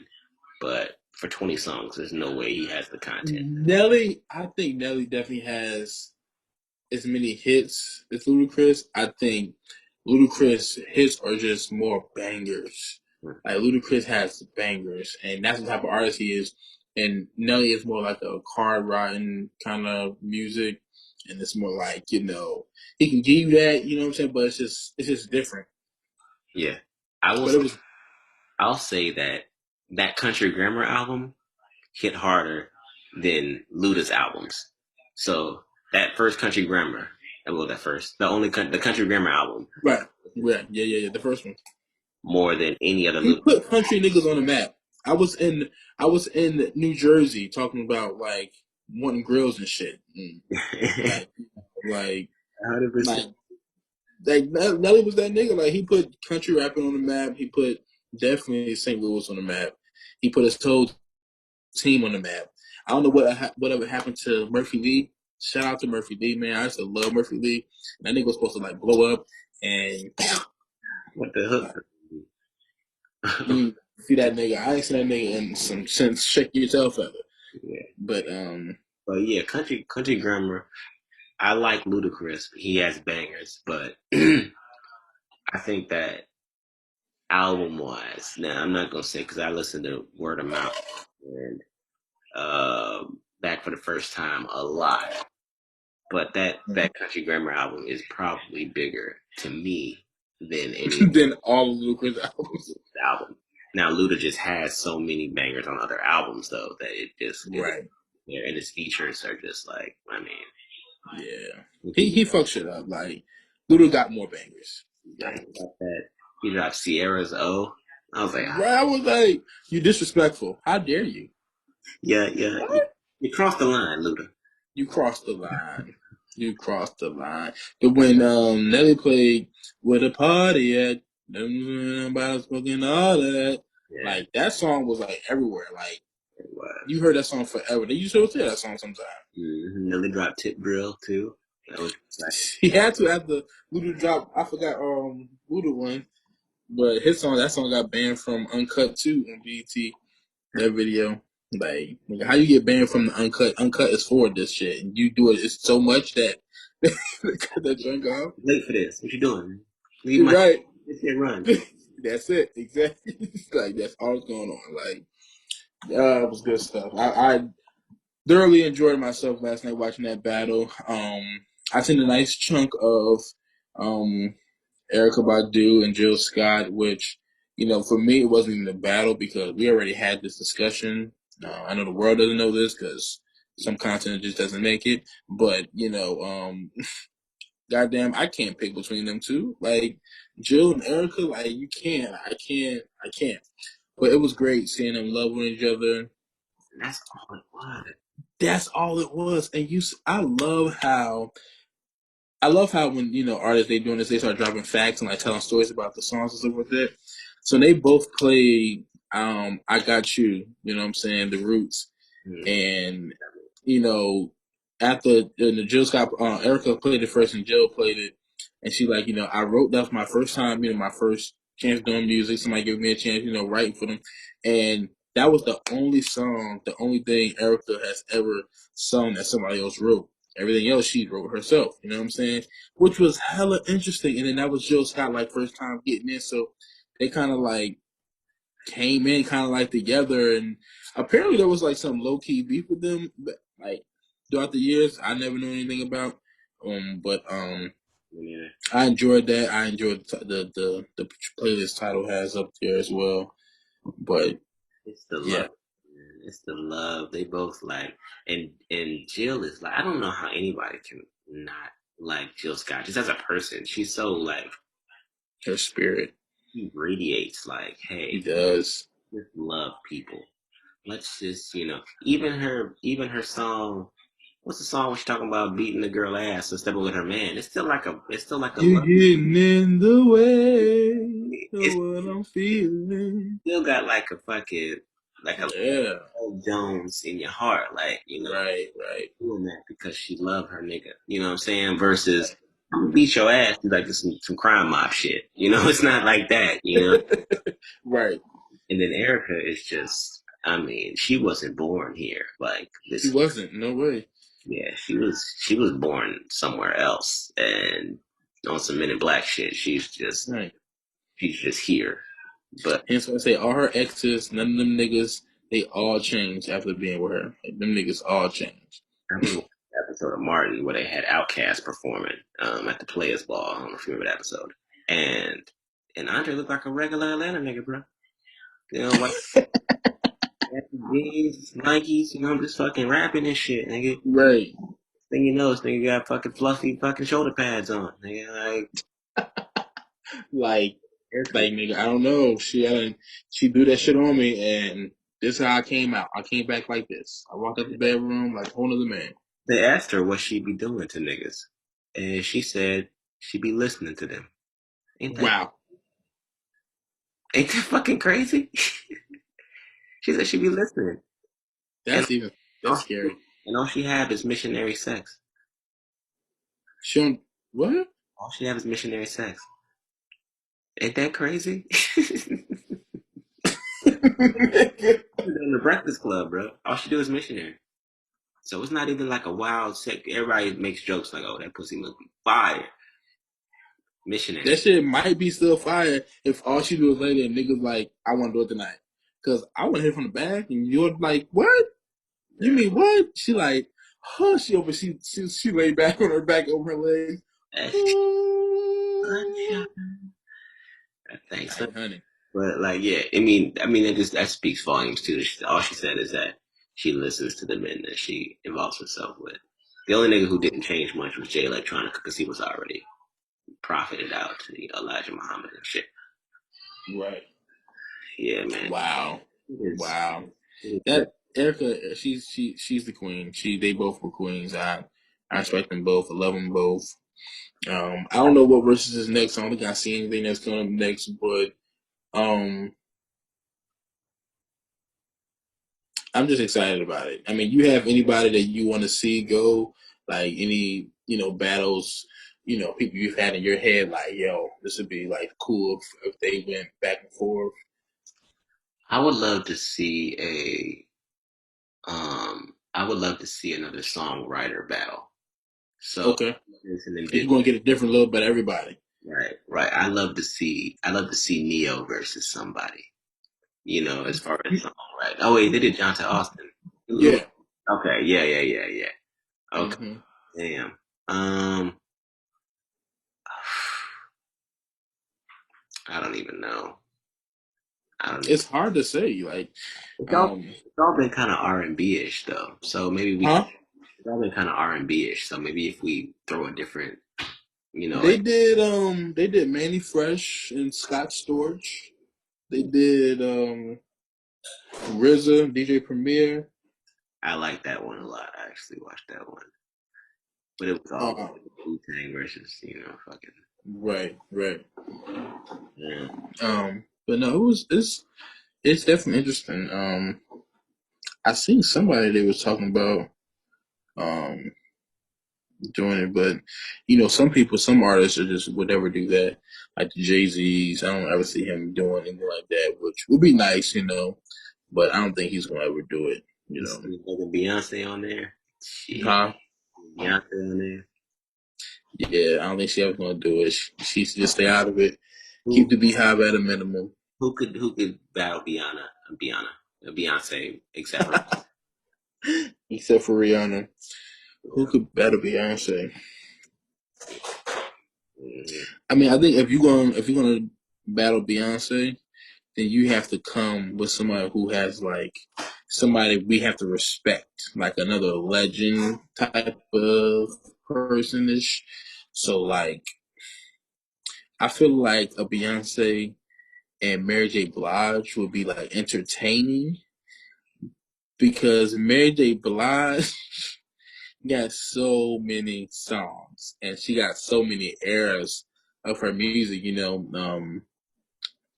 but for 20 songs, there's no way he has the content. I think Nelly definitely has as many hits as Ludacris. I think Ludacris hits are just more bangers. Like Ludacris has bangers, and that's the type of artist he is. And Nelly is more like a card writing kind of music, and it's more like, you know, he can give you that, you know what I'm saying, but it's just different. Yeah. I will But it was I'll say that Country Grammar album hit harder than Luda's albums. So that first Country Grammar, well, the Country Grammar album, right, right, yeah. The first one. more than any other He Luda. put country niggas on the map. I was in I was in New Jersey talking about like wanting grills and shit. And like 100%. Like Nelly was that nigga. Like he put country rapping on the map. He put definitely St. Louis on the map. He put his whole team on the map. I don't know whatever happened to Murphy Lee. Shout out to Murphy Lee, man. I used to love Murphy Lee. That nigga was supposed to like blow up, and What the hook? you see that nigga. I ain't seen that nigga in some since Shake Your Tail Feather. Yeah. But But yeah, country grammar. I like Ludacris. He has bangers, but I think that album wise, now I'm not gonna say because I listened to Word of Mouth and back for the first time a lot. But that country grammar album is probably bigger to me than any then all of Lucas albums, album. Now Luda just has so many bangers on other albums though that it just is right? there, and his features are just like I mean, Yeah, if he fucked shit up. Like Luda got more bangers. got Like that, he dropped Sierra's O. I was like, right, I was like, you disrespectful. How dare you? yeah, yeah, What? you crossed the line, Luda. You crossed the line. You crossed the line. But when Nelly played "Where the Party At," nobody smoking all that. Yeah, Like that song was like everywhere. Like it was. you heard that song forever. They used to hear that song sometime. Nelly dropped Tip Drill too. That was like, He had to after Luda drop. I forgot Luda one, but that song got banned from Uncut too on BET. That video. Like, how you get banned from the uncut? Uncut is for this shit, and you do it. It's so much that cut that junk off. late for this. What you doing? Leave You're my right. this shit run. That's it. Exactly. Like that's all that's going on. Like, it was good stuff. I thoroughly enjoyed myself last night watching that battle. I seen a nice chunk of um Erica Badu and Jill Scott, which, for me, it wasn't even a battle because we already had this discussion. I know the world doesn't know this because some content just doesn't make it. But, goddamn, I can't pick between them two. Like, Jill and Erica, like, you can't. I can't. But it was great seeing them loving each other. And that's all it was. That's all it was. And I love how when artists they doing this, they start dropping facts and like telling stories about the songs and stuff like that. So they both played "I Got You," you know what I'm saying, The Roots, Mm-hmm. and you know after the Jill Scott, Erica played it first and Jill played it, and she like I wrote that was my first time, my first chance doing music. Somebody gave me a chance, writing for them, and that was the only song, the only thing Erica has ever sung that somebody else wrote. Everything else she wrote herself, you know what I'm saying? Which was hella interesting. And then that was Jill Scott like first time getting in, so they kind of like came in kind of like together. And apparently there was like some low key beef with them, like throughout the years. I never knew anything about. But Yeah. I enjoyed that. I enjoyed the playlist title has up there as well. But It's the yeah, love, man. It's the love. They both like, and Jill is like, I don't know how anybody can not like Jill Scott just as a person. She's so like, her spirit, she radiates like, he hey, does. just love people. Let's just, even her song. What's the song when she's talking about beating the girl ass and stepping with her man? It's still like a You love. getting in the way of It's what I'm feeling. still got like a fucking like a Yeah. Paul Jones in your heart, like Right, right. doing that because she loved her nigga. You know what I'm saying? Versus I'm gonna beat your ass, you like some crime mob shit. It's not like that. Right. And then Erica is just, I mean, she wasn't born here. Like She this, wasn't. No way. yeah, she was born somewhere else, and on some Men in Black shit. Right. She's just here. But And so I say all her exes, none of them niggas, they all changed after being with her. Like, them niggas all changed. I was watching the episode of Martin where they had Outkast performing at the Players Ball. I don't know if you remember that episode. And Andre looked like a regular Atlanta nigga, bro. White jeans, Nikes, just fucking rapping and shit, nigga. Right. Thing you know, this nigga got fucking fluffy fucking shoulder pads on, nigga. Like, Like, haircut. nigga, I don't know. She do that shit on me, and this is how I came out. I came back like this. I walked out the bedroom like a whole other man. They asked her what she'd be doing to niggas. and she said she be listening to them. Ain't that Wow, ain't that fucking crazy? She said she be listening, and that's even all that's she do, scary. and all she have is missionary sex. Sean, what? All she have is missionary sex. Ain't that crazy? In the Breakfast Club, bro. All she do is missionary. So it's not even like a wild sex. Everybody makes jokes like, "Oh, that pussy must be fire." That Missionary. shit might be still fire if all she do is lay there and niggas like, I want to do it tonight. Cause I want to hit from the back and you're like, what? You Yeah. mean what? She like, huh? She lay back on her back over her legs. That shit, Oh, sunshine. Thanks. like honey. But like, yeah, that speaks volumes too. All she said is that she listens to the men that she involves herself with. The only nigga who didn't change much was Jay Electronica because he was already profited out to the Elijah Muhammad and shit. Right. Yeah, man. Wow. It is. Wow. It is crazy. That Erica, she's the queen. They both were queens. I respect them both. I love them both. I don't know what versus is next. I don't think I see anything that's coming up next, but um, I'm just excited about it. I mean, you have anybody that you want to see go, like any battles, people you've had in your head, like yo, this would be like cool if they went back and forth. I would love to see I would love to see another songwriter battle. So Okay, Jason and so Diddy. you're gonna get a different look, but everybody. Right, right. I love to see Neo versus somebody. As far as song, right? Oh wait, they did John Austin. Yeah. Okay, yeah, yeah, yeah, yeah. Okay, Hmm. damn. Um, I don't even know. I don't even. It's hard to say. Like, It's all um, it's all been kind of R&B ish though. So maybe we. huh? It's all been kind of R&B ish. So maybe if we throw a different, They did Manny Fresh and Scott Storch. They did RZA, DJ Premier. I like that one a lot. I actually watched that one, but it was all Uh, Wu Tang versus fucking. right, right. Yeah. But no, it's definitely interesting. I seen somebody they was talking about um doing it, but some artists are just would never do that. Like the Jay-Z's, I don't ever see him doing anything like that, which would be nice, but I don't think he's gonna ever do it, You see fucking Beyonce on there. Shit, Huh? Beyonce on there. Yeah, I don't think she ever gonna do it. She should just stay out of it. Keep Who the beehive at a minimum. who could battle Beyonce except for Except for Rihanna. Who yeah. could better Beyonce? Mhm. I mean, I think if you're gonna battle Beyonce, then you have to come with somebody who has like somebody we have to respect, like another legend type of personish. So like I feel like a Beyonce and Mary J. Blige would be like entertaining because Mary J. Blige got so many songs and she got so many eras of her music,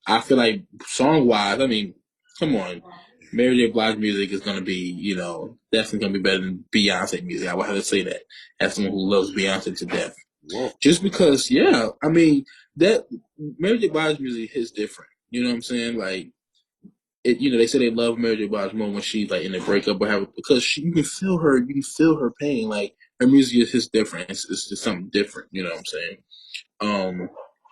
I feel like song wise, I mean, come on. Mary J. Blige music is gonna be, definitely gonna be better than Beyonce music. I would have to say that as someone who loves Beyonce to death. Whoa. Just because, yeah, I mean that Mary J. Blige music is different. You know what I'm saying? Like they say they love Mary J. Blige more when she's like in a breakup or have because you can feel her pain. Like her music is just different. It's just something different. You know what I'm saying?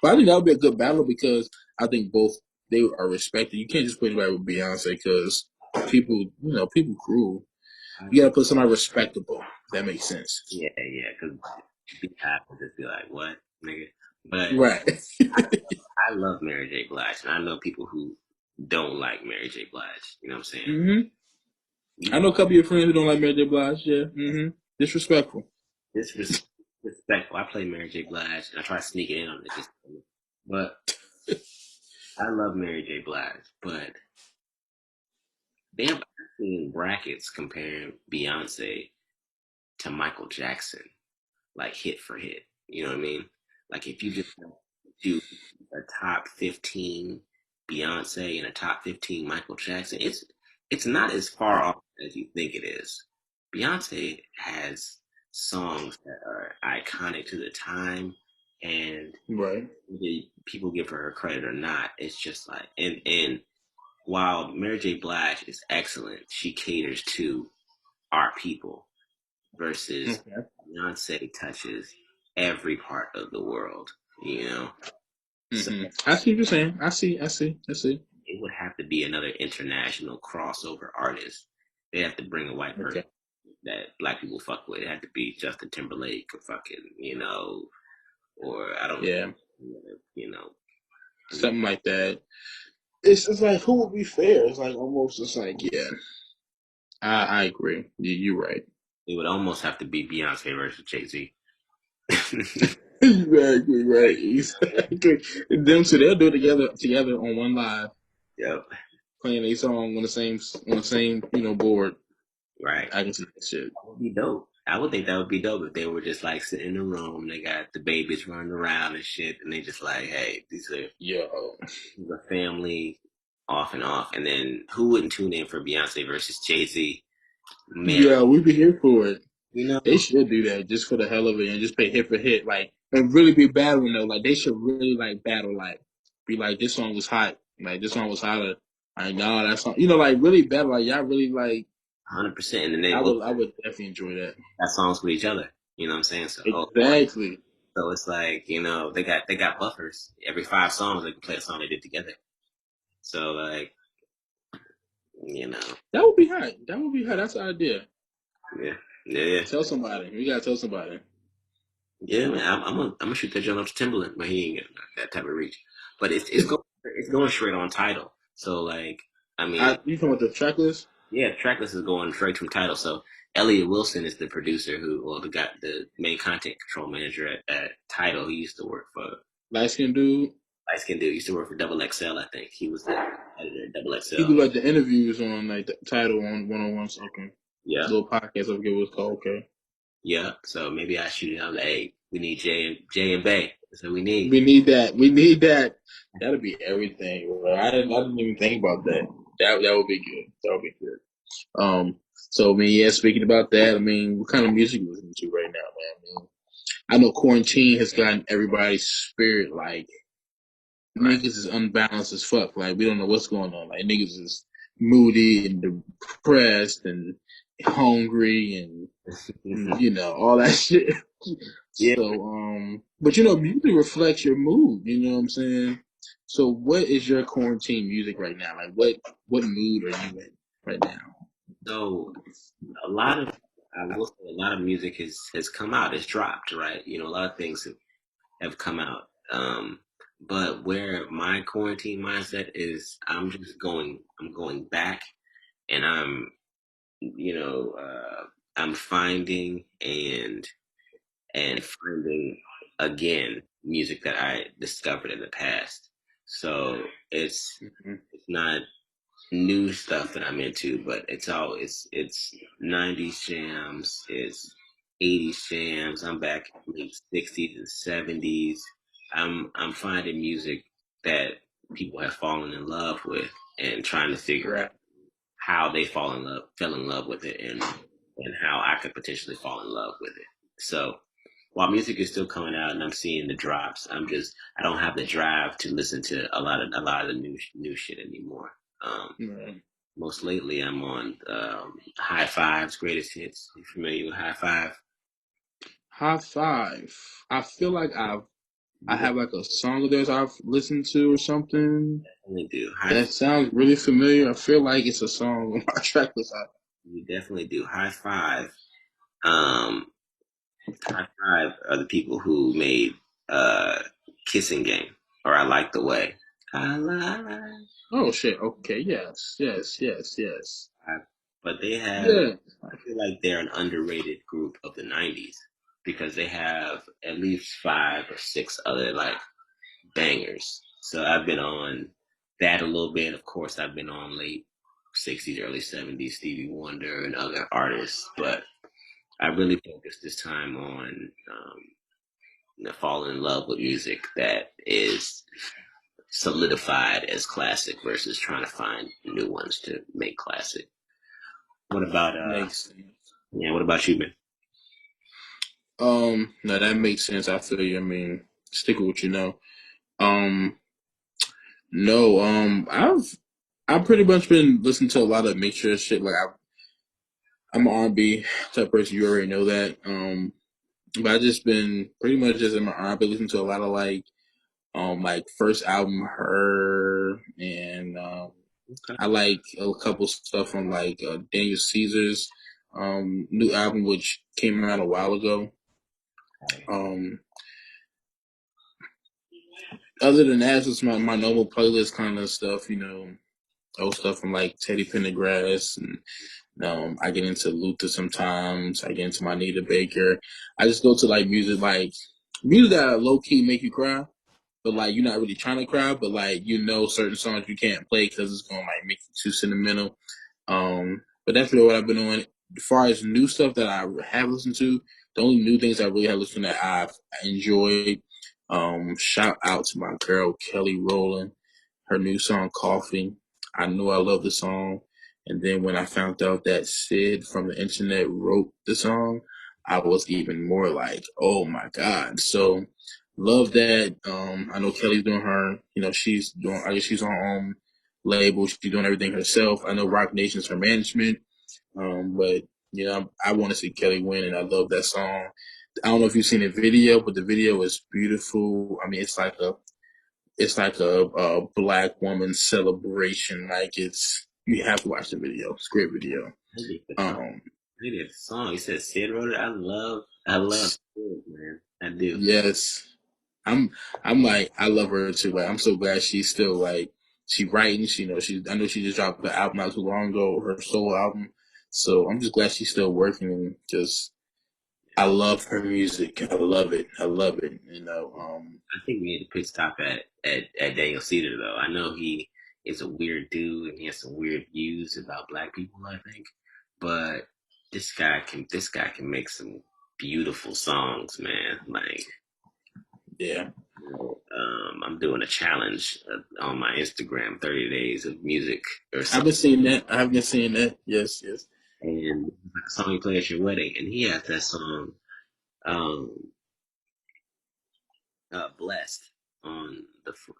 But I think that would be a good battle because I think both they are respected. You can't just put anybody with Beyonce because people cruel. You gotta put somebody respectable. If that makes sense. Yeah, yeah, because Beehive would just be like, "What, nigga?" But Right. I love Mary J. Blige, and I know people who don't like Mary J. Blige. You know what I'm saying? Hmm. I You know a couple of your friends who don't like Mary J. Blige. Yeah. Hmm. Disrespectful. disrespectful. I play Mary J. Blige, and I try to sneak it in on niggas. But I love Mary J. Blige, but they have seen brackets comparing Beyonce to Michael Jackson, like hit for hit. You know what I mean? Like if you just do a top 15 Beyonce and a top 15 Michael Jackson, it's not as far off as you think it is. Beyonce has songs that are iconic to the time, and Right. whether people give her credit or not, it's just like and while Mary J. Blige is excellent, she caters to our people versus Okay. Beyonce touches every part of the world, you know? So I see what you're saying. I see. I see. I see. it would have to be another international crossover artist. They have to bring a white person Okay. that black people fuck with. It had to be Justin Timberlake or fucking, or I don't, Yeah. you know, Something like that. It's like who would be fair? It's like almost. It's like yeah. I agree. You're right. it would almost have to be Beyonce versus Jay Z. Exactly right. Exactly. Them two, they'll do it together on one live, Yep, playing a song on the same board. right. I can see that shit. That would be dope. I would think that would be dope if they were just like sitting in a room. They got the babies running around and shit, and they just like, hey, Yo. this is a family off and off. And then who wouldn't tune in for Beyonce versus Jay Z? Man, Yeah, we'd be here for it. you They know, should do that just for the hell of it and just play hit for hit, like and really be battling though. Like they should really like battle, like be like this song was hot, like this song was hotter. Like no, that song, like really battle, like y'all really like. 100%. And then they I both would, I would definitely enjoy that. got songs with each other. You know what I'm saying? So, Exactly. so it's like they got buffers. Every 5 songs they can play a song they did together. So like you know, That would be hot. That would be hot. That's the idea. yeah, yeah, Tell somebody. We gotta tell somebody. yeah, man. I'm gonna shoot that joint up to Timberland, but he ain't got that type of reach. But it's going straight on title. So like, I mean, You talking about the track list? yeah, tracklist is going straight from title. So Elliot Wilson is the producer the main content control manager at Title. He used to work for Light skinned dude. Light Skin Dude. He used to work for Double XL, I think. He was the editor at Double He XL. do like the interviews on like the title on 101 something. Yeah, Little podcast, I forget what it's called. Okay. yeah. So maybe I shoot it out like, hey, we need Jay and Bay. That's what we need. We need that. We need that. That'll be everything. Bro. I didn't even think about that. That would be good. That would be good. So I mean, yeah, speaking about that, I mean, what kind of music you listening to right now, man? I know quarantine has gotten everybody's spirit like Right. niggas is unbalanced as fuck. Like we don't know what's going on. Like niggas is moody and depressed and hungry and all that shit. Yeah. So but music reflects your mood. You know what I'm saying? So what is your quarantine music right now? Like what mood are you in right now? So a lot of I will say a lot of music has come out. It's dropped, right? A lot of things have come out. But where my quarantine mindset is, I'm going back, and I'm finding and finding again music that I discovered in the past. So Mm-hmm. it's not new stuff that I'm into, but it's 90s jams, it's 80s jams. I'm back late 60s and 70s. I'm finding music that people have fallen in love with and trying to figure out Right. how they fell in love with it, and how I could potentially fall in love with it. So while music is still coming out and I'm seeing the drops, I don't have the drive to listen to a lot of the new shit anymore. Um, Right. Most lately, I'm on High Five's greatest hits. You familiar with High Five? High five. I feel like I You have like a song of theirs I've listened to or something. definitely do. That sounds really familiar. I feel like it's a song on my track list. You definitely do. Um, High Five are the people who made uh, Kissing Game, or I Like the Way. I like. Oh shit. Okay. Yes. Yes. Yes. Yes. But Yeah. I feel like they're an underrated group of the 90s because they have at least 5 or 6 other like bangers. So I've been on that a little bit. Of course, I've been on late 60s, early 70s, Stevie Wonder and other artists, but I really focused this time on fall in love with music that is solidified as classic versus trying to find new ones to make classic. What about Makes sense. yeah, what about you, man? No, that makes sense. I feel you. I mean, stick with what you know. Um, no, I've pretty much been listening to a lot of mixture shit. Like I'm an R&B type person. You already know that. But I just been pretty much just in my R&B listening to a lot of like first album Her, and Okay. I like a couple stuff from like Daniel Caesar's new album, which came out a while ago. Um, Other than that, it's just my normal playlist kind of stuff. Old stuff from like Teddy Pendergrass, and I get into Luther sometimes. I get into my Nita Baker. I just go to like music that low key make you cry, but like you're not really trying to cry, but like certain songs you can't play because it's gonna like make you too sentimental. But that's really what I've been on. As far as new stuff that I have listened to, the only new things I really have listened to that I've enjoyed. Shout out to my girl Kelly Rowland, her new song "Coffee." I knew I loved the song, and then when I found out that Sid from the internet wrote the song, I was even more like, "Oh my god!" So love that. I know Kelly's doing her. She's doing. I guess she's on her own label. She's doing everything herself. I know Rock Nation's her management. But I want to see Kelly win, and I love that song. I don't know if you've seen the video, but the video is beautiful. I mean, it's like a black woman celebration. Like you have to watch the video. It's a great video. I did the song. Um, I did the song. You said Sid wrote it. I love Sid, man. I do. yes, I'm I'm like I love her too. Like I'm so glad she's still like she writing. I know she just dropped the album not too long ago, her solo album. So I'm just glad she's still working and just I love her music. I love it. I love it. I think we need to put stop at Daniel Cedar though. I know he is a weird dude and he has some weird views about black people. I think, but this guy can make some beautiful songs, man. Like Yeah, I'm doing a challenge on my Instagram, 30 days of music or I've something. been seeing that. I've been seeing that. Yes, yes. And a song you play at your wedding, and he has that song, um, "Blessed" on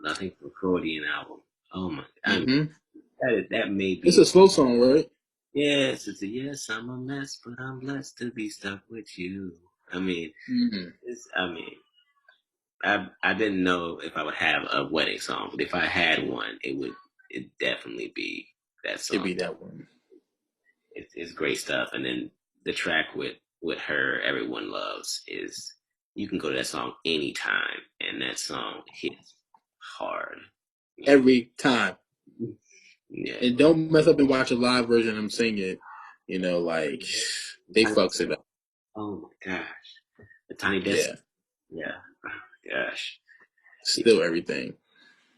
I think the Freudian album. Oh my! I mean, Hmm. that may It's be a slow song, right? yes. It's a yes. I'm a mess, but I'm blessed to be stuck with you. I mean, Mm-hmm. I mean, I didn't know if I would have a wedding song, but if I had one, it definitely be that It'd song. be that one. It's great stuff. And then the track with her, everyone loves is you can go to that song anytime, and that song hits hard. You Every time. know? Yeah. And don't mess up and watch a live version of them sing it. Like they fucks it up. Oh my gosh, the Tiny Desk. Yeah. Yeah. Oh my gosh. Still everything.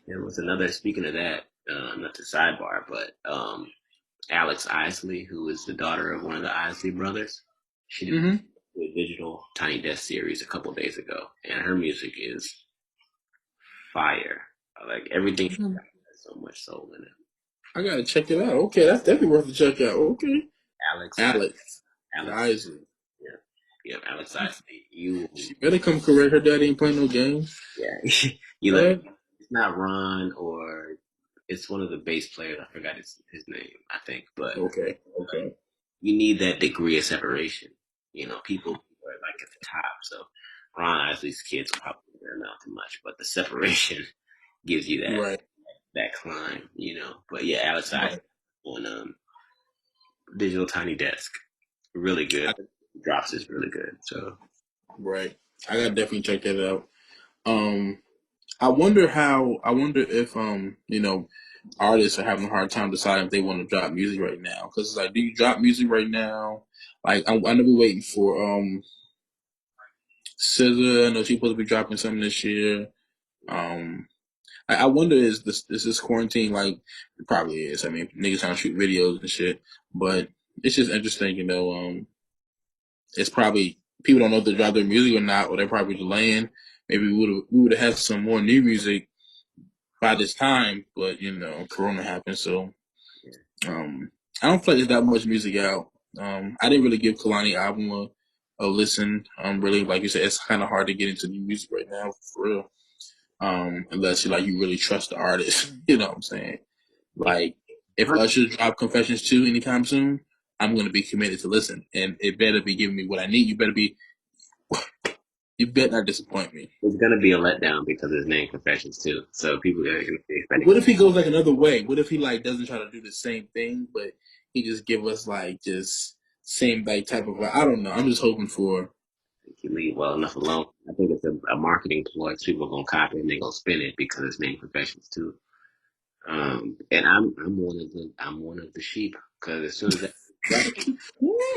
There was another. Speaking of that, not to sidebar, but Alex Isley, who is the daughter of one of the Isley brothers, she did Hmm. a digital Tiny Desk series a couple days ago, and her music is fire. I like everything she got has so much soul in it. I gotta check it out. Okay, that's definitely worth a check out. Okay. Alex, Alex. Alex, Isley. yeah, yeah, Alex Isley. You, She better come correct. Her daddy ain't playing no games. yeah, you let me. What? It's not Ron or it's one of the bass players. I forgot his name. I think, but Okay. like Okay. you need that degree of separation. People are like at the top. So Ron Isley's kids will probably don't amount to much, but the separation gives you Right. that climb. But yeah, Alex Isley Right. on Digital Tiny Desk, really good. I, Drops is really good. So right. I gotta definitely check that out. Um, I wonder if artists are having a hard time deciding if they want to drop music right now. Because it's like, do you drop music right now? Like, I know we're waiting for SZA. I know she's supposed to be dropping something this year. Um, I wonder is this quarantine like it probably is. I mean, niggas trying to shoot videos and shit, but it's just interesting. It's probably people don't know if they drop their music or not, or they're probably delaying. Maybe we would have had some more new music by this time, but Corona happened, so Yeah. um, I don't feel like there's that much music out. I didn't really give Kalani album a listen. Really, like you said, it's kind of hard to get into new music right now, for real. Unless you really trust the artist. You know what I'm saying? Like, if Usher drop Confessions 2 anytime soon, I'm gonna be committed to listen, and it better be giving me what I need. You better not disappoint me. It's gonna be a letdown because his name Confessions too. So people are gonna be expecting What if he goes like another way? What if he doesn't try to do the same thing, but he just give us just same type of? I don't know. I'm just hoping for. you leave well enough alone. I think it's a marketing ploy. People are gonna copy it and they gonna spin it because his name Confessions too. And I'm one of the sheep because as soon as that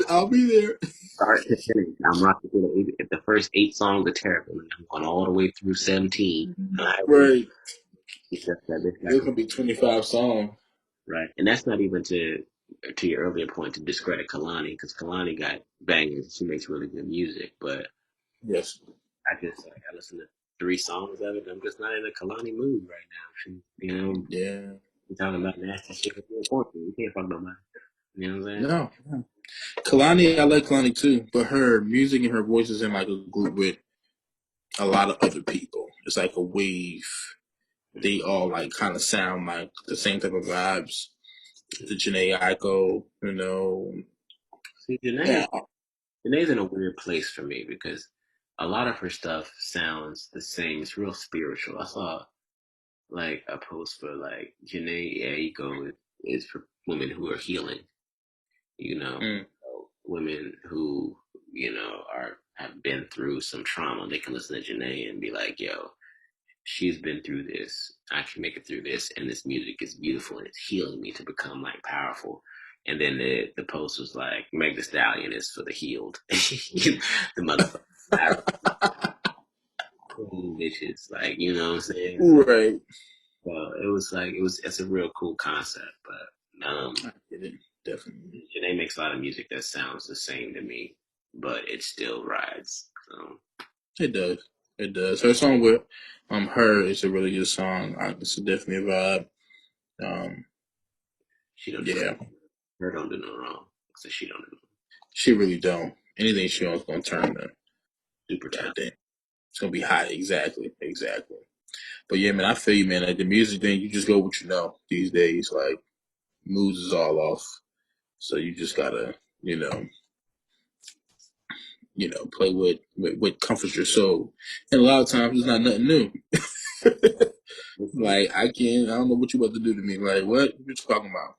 I'll be there. start to finish, I'm rocking through if the first 8 songs are terrible, and I'm going all the way through 17. I wait Right. because that bitch got There's gonna be 25 songs. right, and that's not even to your earlier point to discredit Kalani because Kalani got bangers. She makes really good music, but Yes. I listen to 3 songs of it. And I'm just not in a Kalani mood right now. Yeah. We're talking about nasty shit with the important. You can't fuck nobody. You know what I'm saying? No. No. Kalani, I like Kalani too, but her music and her voice is in a group with a lot of other people. It's like a wave. They all kind of sound like the same type of vibes. The Janae Aiko, See, yeah, Janae's in a weird place for me because a lot of her stuff sounds the same. It's real spiritual. I saw like a post for like Janae Aiko is for women who are healing. You know, mm, women who are have been through some trauma. They can listen to Janae and be like, "Yo, she's been through this. I can make it through this, and this music is beautiful and it's healing me to become like powerful." And then the post was like, "Meg The Stallion is for the healed." The motherfucker, cool bitches, like what I'm saying. So, right. it was like it's a real cool concept, but I get it, definitely. Janae makes a lot of music that sounds the same to me, but it still rides. So It does. It does. Her song with her is a really good song. It's definitely a vibe. Um, she don't do no yeah, her don't do no wrong. So she don't do no she really don't. Anything she wants gonna turn to super talent. goddamn. It's gonna be hot. Exactly. Exactly. But yeah, man, I feel you, man. Like the music thing, you just go what you know these days. Like moods is all off, so you just gotta, you know, play with what comforts your soul. And a lot of times it's not nothing new. Like I don't know what you about to do to me. Like what you talking about?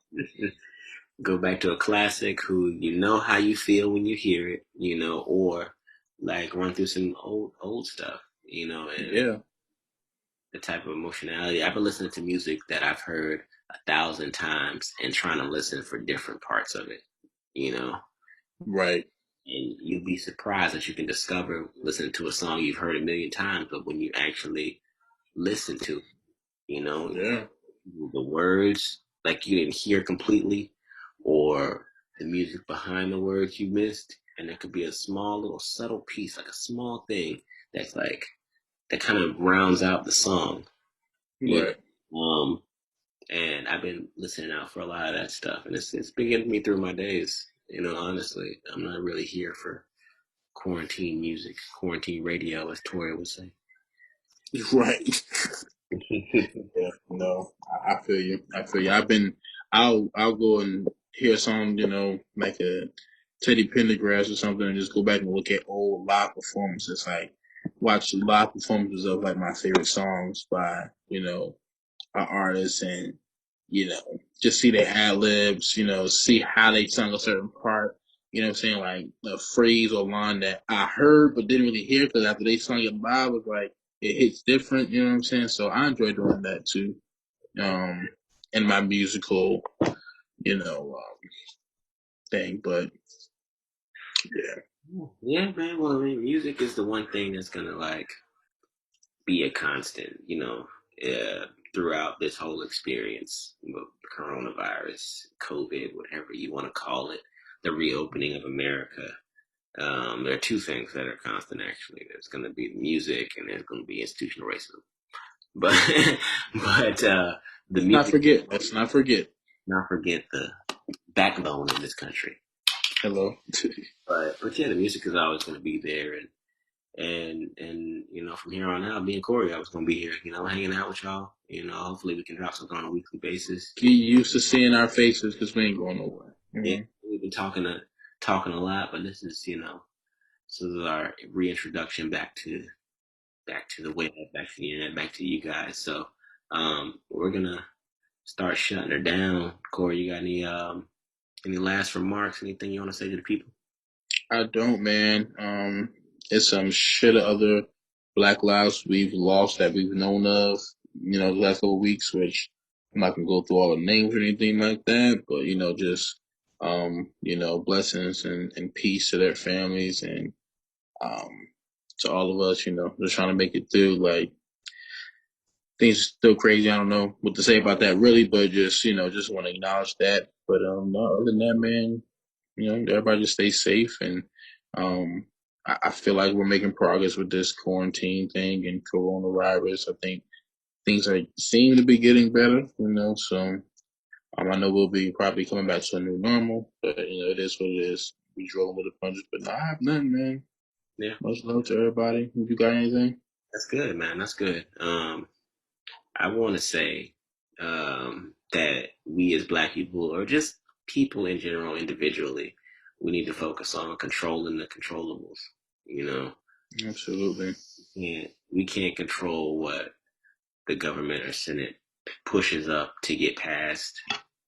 Go back to a classic who you know how you feel when you hear it, or like run through some old stuff, and Yeah, the type of emotionality. I've been listening to music that I've heard 1,000 times and trying to listen for different parts of it, you know. right. And you'll be surprised that you can discover listening to a song you've heard a million times, but when you actually listen to it, Yeah, the words like you didn't hear completely, or the music behind the words you missed, and it could be a small little subtle piece, like a small thing that's like that kind of rounds out the song, you right. know. And I've been listening out for a lot of that stuff, and it's been getting me through my days. Honestly, I'm not really here for quarantine music, quarantine radio, as Tori would say. Right. Yeah, no, I feel you. I feel you. I'll go and hear a song, like a Teddy Pendergrass or something, and just go back and look at old live performances, like watch live performances of my favorite songs by an artist, and just see their ad libs, see how they sung a certain part. You know what I'm saying? Like a phrase or line that I heard but didn't really hear because after they sung it live, it was like it hits different. You know what I'm saying? So I enjoy doing that too. Um, in my musical, thing. But yeah, Yeah, man. Well, I mean, music is the one thing that's gonna like be a constant, throughout this whole experience with coronavirus, COVID, whatever you want to call it, the reopening of America. There are two things that are constant. Actually, there's going to be music, and there's going to be institutional racism. But the music. Let's not forget. Not forget the backbone of this country. Hello. But yeah, the music is always going to be there, and you know, from here on out, me and Corey, I was going to be here, you know, hanging out with y'all. You know, hopefully we can drop something on a weekly basis. Get used to seeing our faces because we ain't going nowhere. Yeah, we've been talking a lot, but this is, you know, this is our reintroduction back to the web, back to the internet, back to you guys. So we're gonna start shutting her down. Corey, you got any last remarks? Anything you want to say to the people? I don't, man. It's some shit of other Black lives we've lost that we've known of, you know, the last couple of weeks, which I'm not gonna go through all the names or anything like that, but you know, just you know, blessings and peace to their families and um to all of us, you know, just trying to make it through. Like things are still crazy. I don't know what to say about that really, but just, you know, just want to acknowledge that. But no, other than that, man, you know, everybody just stay safe and um I feel like we're making progress with this quarantine thing and coronavirus. I think things are seem to be getting better, you know, so I know we'll be probably coming back to a new normal, but you know, it is what it is. We rolling with the punches, but no, I have nothing, man. Yeah, Much love to everybody. Have you got anything? that's good, man. That's good. I want to say that we as Black people, or just people in general, individually, we need to focus on controlling the controllables. You know, Absolutely. we can't control what the government or Senate pushes up to get passed.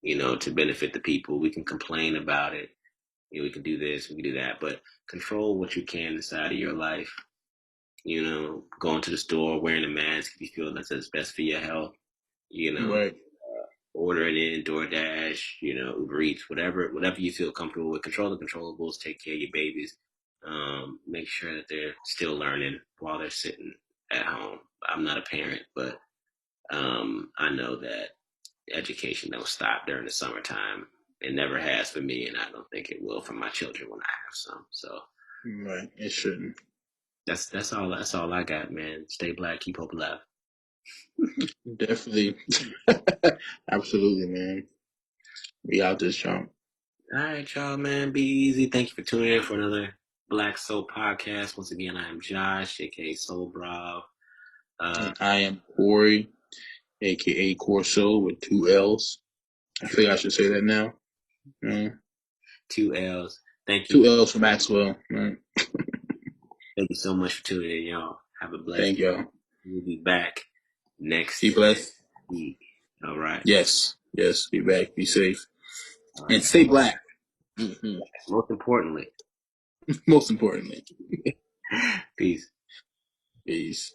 You know, to benefit the people. We can complain about it. You know, we can do this, we can do that, but control what you can inside of your life. You know, going to the store, wearing a mask if you feel that's best for your health. You know, Right. ordering in DoorDash, you know, Uber Eats, whatever you feel comfortable with. Control the controllables. Take care of your babies. Make sure that they're still learning while they're sitting at home. I'm not a parent, but I know that education don't stop during the summertime. It never has for me, and I don't think it will for my children when I have some. So Right. It shouldn't. that's all I got, man. Stay Black, keep hope alive. Definitely. Absolutely, man. We out this jump. All right, y'all, man. Be easy. Thank you for tuning in for another Black Soul podcast. Once again, I am Josh, aka Soul Brav. And I am Corey, aka Corso with two L's. I think I should say that now. Two L's. Thank you. Two L's for Maxwell. Right. Thank you so much for tuning in, y'all. Have a blessed Thank day. y'all. We'll be back Be next blessed. week. All right. Yes. Yes. Be back. Be safe. All And right. stay black. Mm-hmm. Most importantly, Most importantly. peace. Peace.